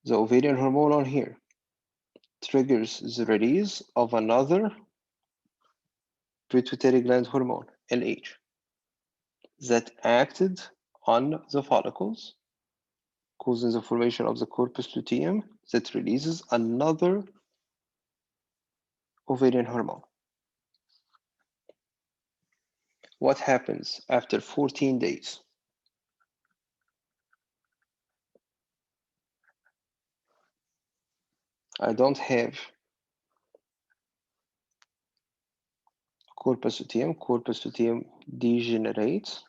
The ovarian hormone on here triggers the release of another pituitary gland hormone, LH, that acted on the follicles causing the formation of the corpus luteum that releases another ovarian hormone. What happens after 14 days? I don't have corpus luteum degenerates.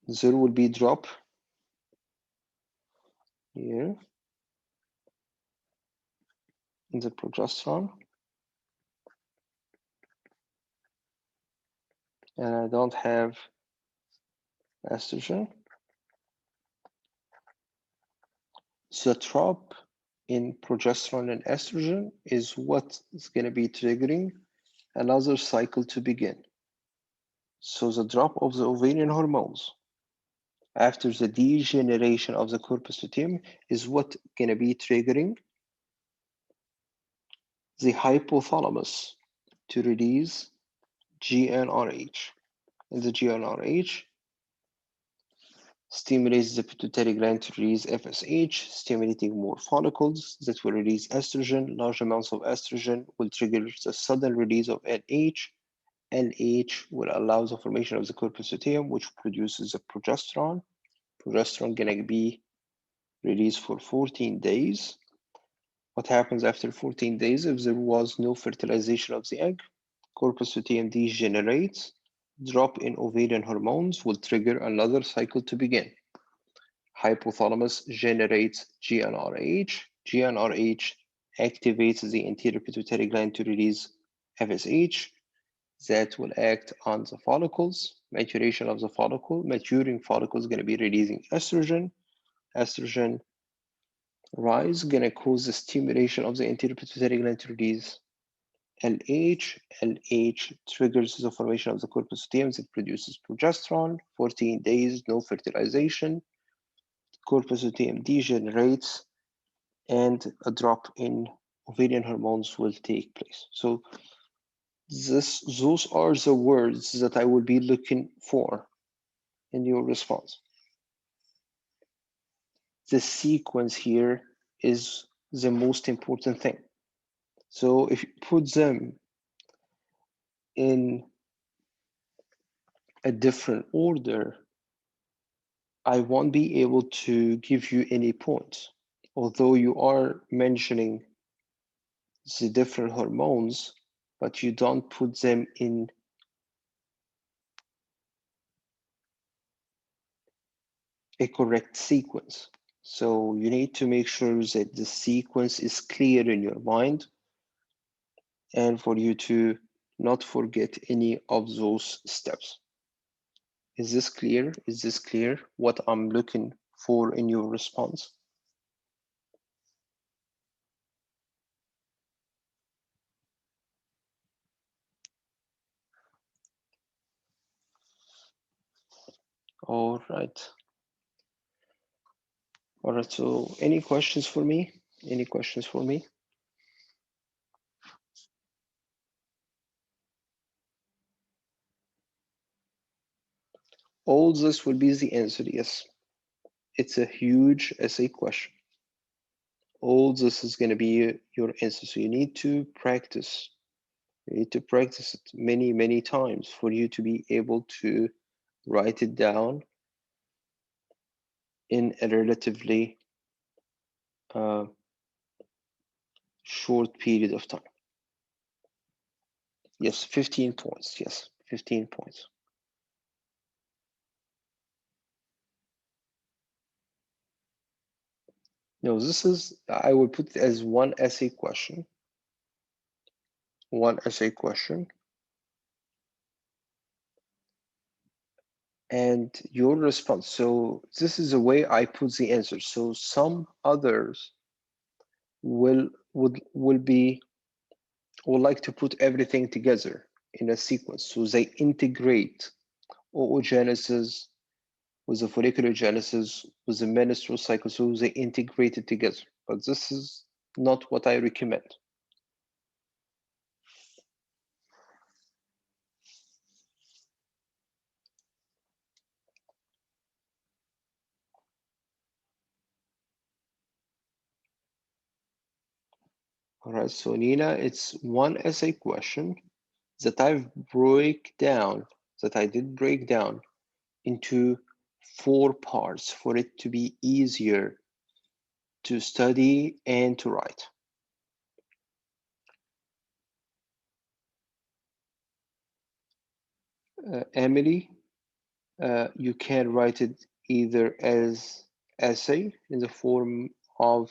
There will be drop here in the progesterone, and I don't have estrogen. The drop in progesterone and estrogen is what is going to be triggering another cycle to begin. So the drop of the ovarian hormones after the degeneration of the corpus luteum is what going to be triggering the hypothalamus to release GnRH. And the GnRH stimulates the pituitary gland to release FSH, stimulating more follicles that will release estrogen. Large amounts of estrogen will trigger the sudden release of LH. LH will allow the formation of the corpus luteum, which produces the progesterone. Progesterone gonna be released for 14 days. What happens after 14 days if there was no fertilization of the egg? Corpus luteum degenerates. Drop in ovarian hormones will trigger another cycle to begin. Hypothalamus generates GnRH. GnRH activates the anterior pituitary gland to release FSH that will act on the follicles. Maturation of the follicle. Maturing follicle is going to be releasing estrogen. Estrogen rise going to cause the stimulation of the anterior pituitary gland to release LH. LH triggers the formation of the corpus luteum that produces progesterone. 14 days, no fertilization. Corpus luteum degenerates and a drop in ovarian hormones will take place. So those are the words that I will be looking for in your response. The sequence here is the most important thing. So if you put them in a different order, I won't be able to give you any points. Although you are mentioning the different hormones, but you don't put them in a correct sequence. So you need to make sure that the sequence is clear in your mind and for you to not forget any of those steps. Is this clear? Is this clear what I'm looking for in your response? All right. All right, so any questions for me? Any questions for me? All this will be the answer, yes. It's a huge essay question. All this is going to be your answer. So you need to practice. You need to practice it many, many times for you to be able to write it down in a relatively short period of time. Yes, 15 points. Yes, 15 points. No, this is, I would put it as one essay question. One essay question. And your response. So this is the way I put the answer. So some others would like to put everything together in a sequence. So they integrate oogenesis with the follicular genesis with the menstrual cycle. So they integrate it together. But this is not what I recommend. All right, so Nina, it's one essay question that I did break down into 4 parts for it to be easier to study and to write. Emily, you can write it either as essay in the form of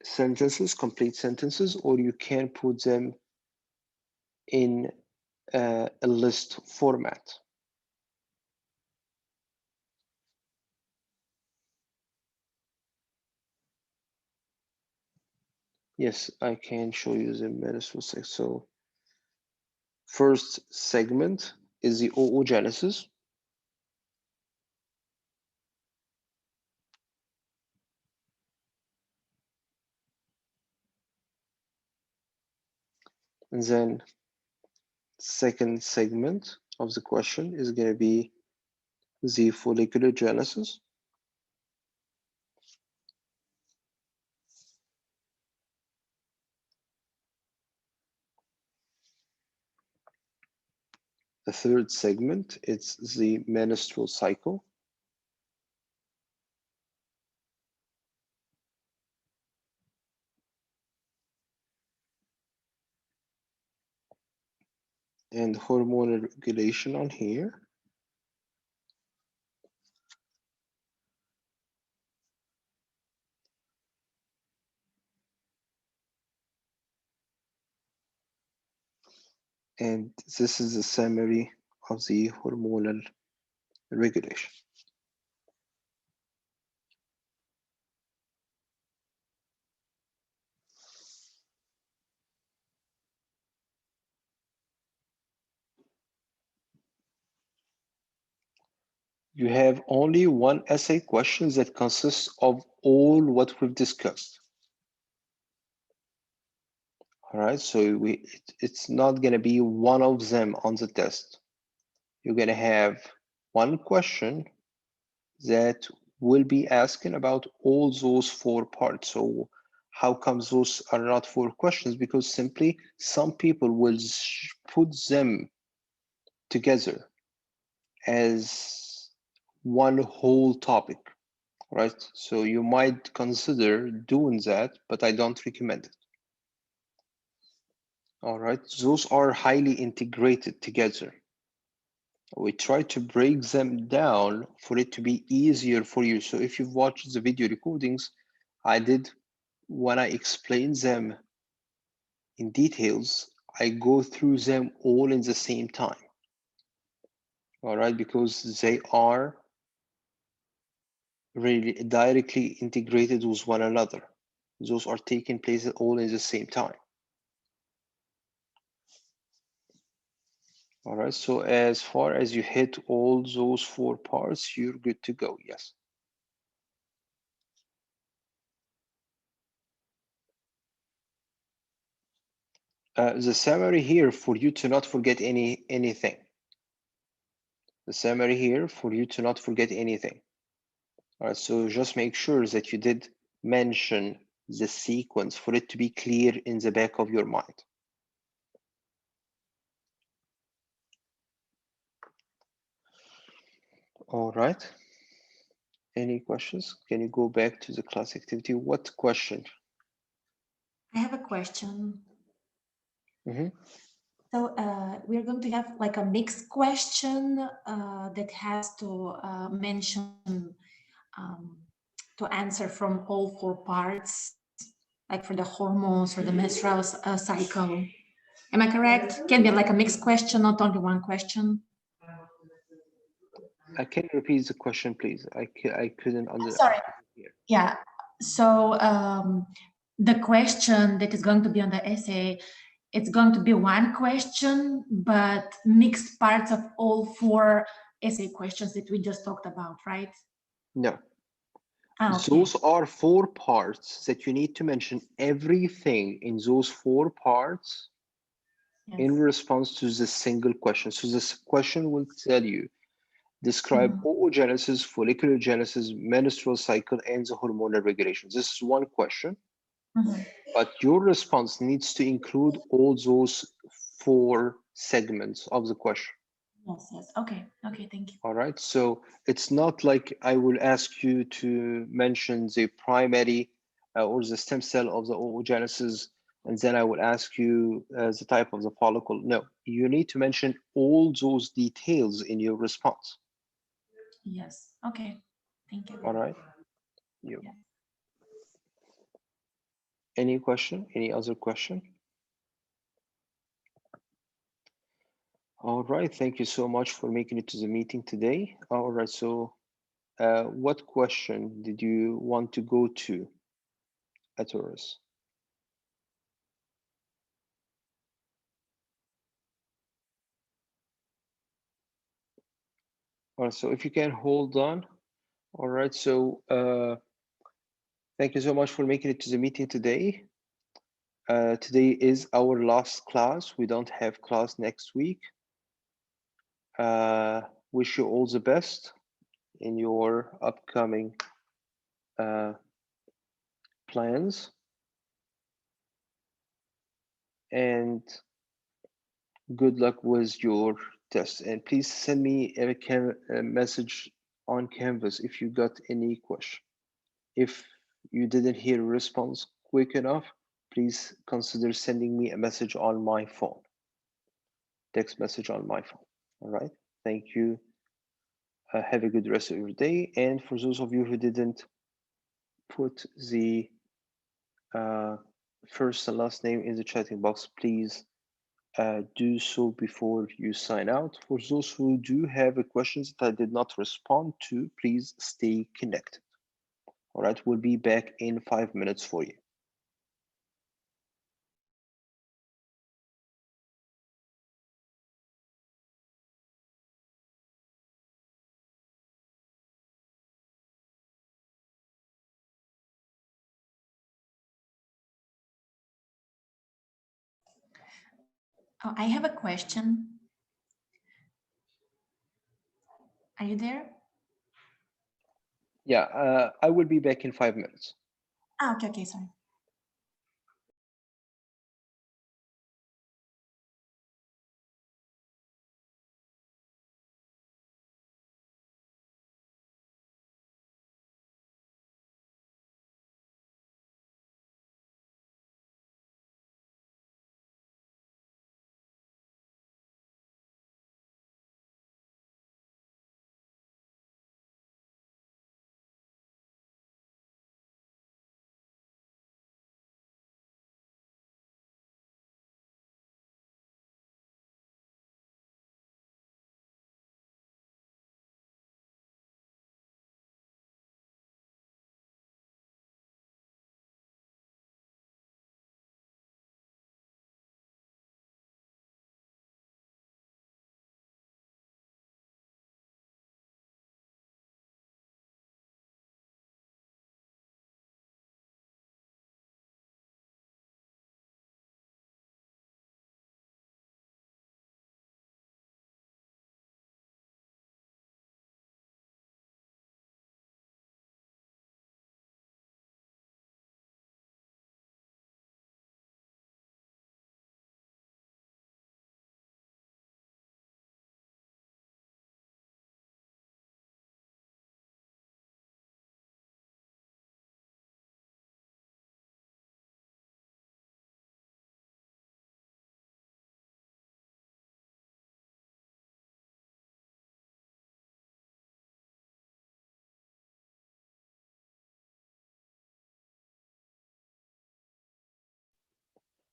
sentences, complete sentences, or you can put them in a list format. Yes, I can show you the menstrual sex. So first segment is the oogenesis. And then second segment of the question is going to be the follicular genesis. The third segment, it's the menstrual cycle. And hormonal regulation on here. And this is a summary of the hormonal regulation. You have only one essay question that consists of all what we've discussed. All right, so it's not going to be one of them on the test. You're going to have one question that will be asking about all those 4 parts. So how comes those are not 4 questions? Because simply some people will put them together as one whole topic, right? So you might consider doing that, but I don't recommend it. All right, those are highly integrated together. We try to break them down for it to be easier for you. So if you've watched the video recordings, I did, when I explain them in details, I go through them all in the same time. All right, because they are really directly integrated with one another. Those are taking place all in the same time. All right, so as far as you hit all those 4 parts, you're good to go, yes. The summary here for you to not forget anything. The summary here for you to not forget anything. All right, so just make sure that you did mention the sequence for it to be clear in the back of your mind. All right. Any questions? Can you go back to the class activity? What question? I have a question. Mm-hmm. So we're going to have like a mixed question that has to mention to answer from all 4 parts, like for the hormones or the menstrual cycle. Am I correct? Can be like a mixed question, not only one question. Can you repeat the question, please? I couldn't understand. Sorry. Yeah. So the question that is going to be on the essay, it's going to be one question, but mixed parts of all 4 essay questions that we just talked about, right? No. Okay. Those are 4 parts that you need to mention everything in those 4 parts in Yes. response to the single question. So this question will tell you, describe oogenesis, follicular genesis, menstrual cycle, and the hormonal regulation. This is one question, but your response needs to include all those 4 segments of the question. Yes, yes. Okay, okay, thank you. All right. So it's not like I will ask you to mention the primary or the stem cell of the oogenesis, and then I will ask you the type of the follicle. No, you need to mention all those details in your response. Yes, okay, thank you. All right. You. Yeah. Any question? Any other question? All right. Thank you so much for making it to the meeting today. All right. So what question did you want to go to at Urus? All right, so if you can hold on. All right, so thank you so much for making it to the meeting today. Today is our last class. We don't have class next week. Wish you all the best in your upcoming plans. And good luck with your test. And please send me a message on Canvas if you got any question. If you didn't hear a response quick enough, please consider sending me a message on my phone, text message on my phone. All right. Thank you. Have a good rest of your day. And for those of you who didn't put the first and last name in the chatting box, please do so before you sign out. For those who do have questions that I did not respond to, please stay connected. All right, we'll be back in 5 minutes for you. Oh, I have a question. Are you there? Yeah, I will be back in 5 minutes. Ah, okay, okay, sorry.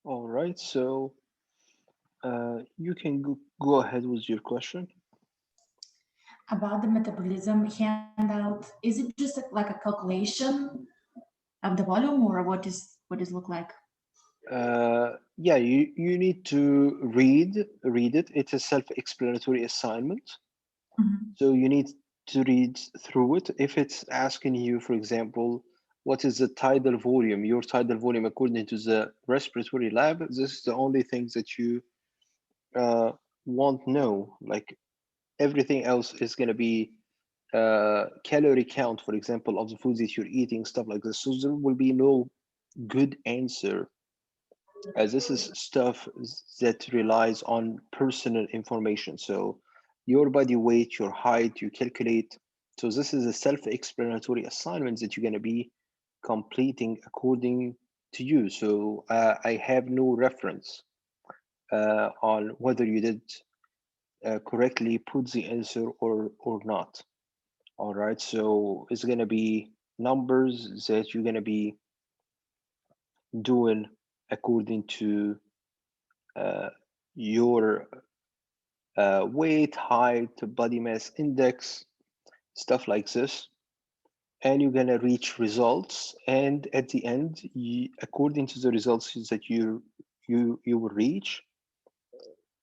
All right, so you can go ahead with your question. About the metabolism handout, is it just like a calculation of the volume, or what is look like? Yeah, you need to read it. It's a self-explanatory assignment. So you need to read through it. If it's asking you, for example, what is the tidal volume, your tidal volume according to the respiratory lab, this is the only thing that you won't know. Like everything else is going to be calorie count, for example, of the foods that you're eating, stuff like this. So there will be no good answer, as this is stuff that relies on personal information. So your body weight, your height, you calculate. So this is a self-explanatory assignment that you're going to be completing according to you. So I have no reference on whether you did correctly put the answer or not. All right, so it's going to be numbers that you're going to be doing according to uh, your weight, height, body mass index, stuff like this. And you're going to reach results. And at the end, according to the results that you will reach,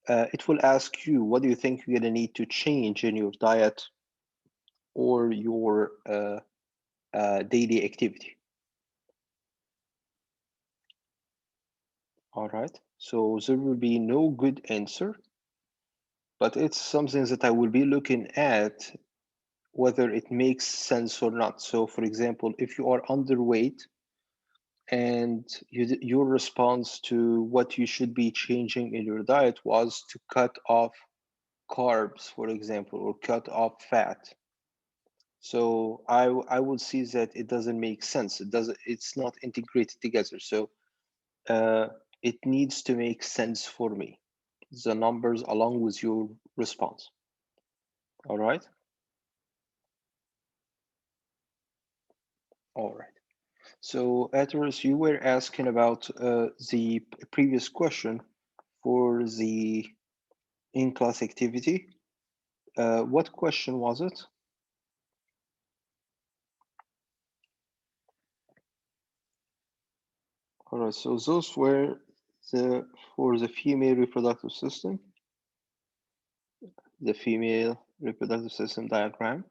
it will ask you, what do you think you're going to need to change in your diet or your daily activity? All right. So there will be no good answer, but it's something that I will be looking at whether it makes sense or not. So, for example, if you are underweight and your response to what you should be changing in your diet was to cut off carbs, for example, or cut off fat. So I would see that it doesn't make sense. It's not integrated together. So uh, it needs to make sense for me, the numbers along with your response. All right. All right. So, Atras, you were asking about the previous question for the in-class activity. What question was it? All right, so those were for the female reproductive system, the female reproductive system diagram.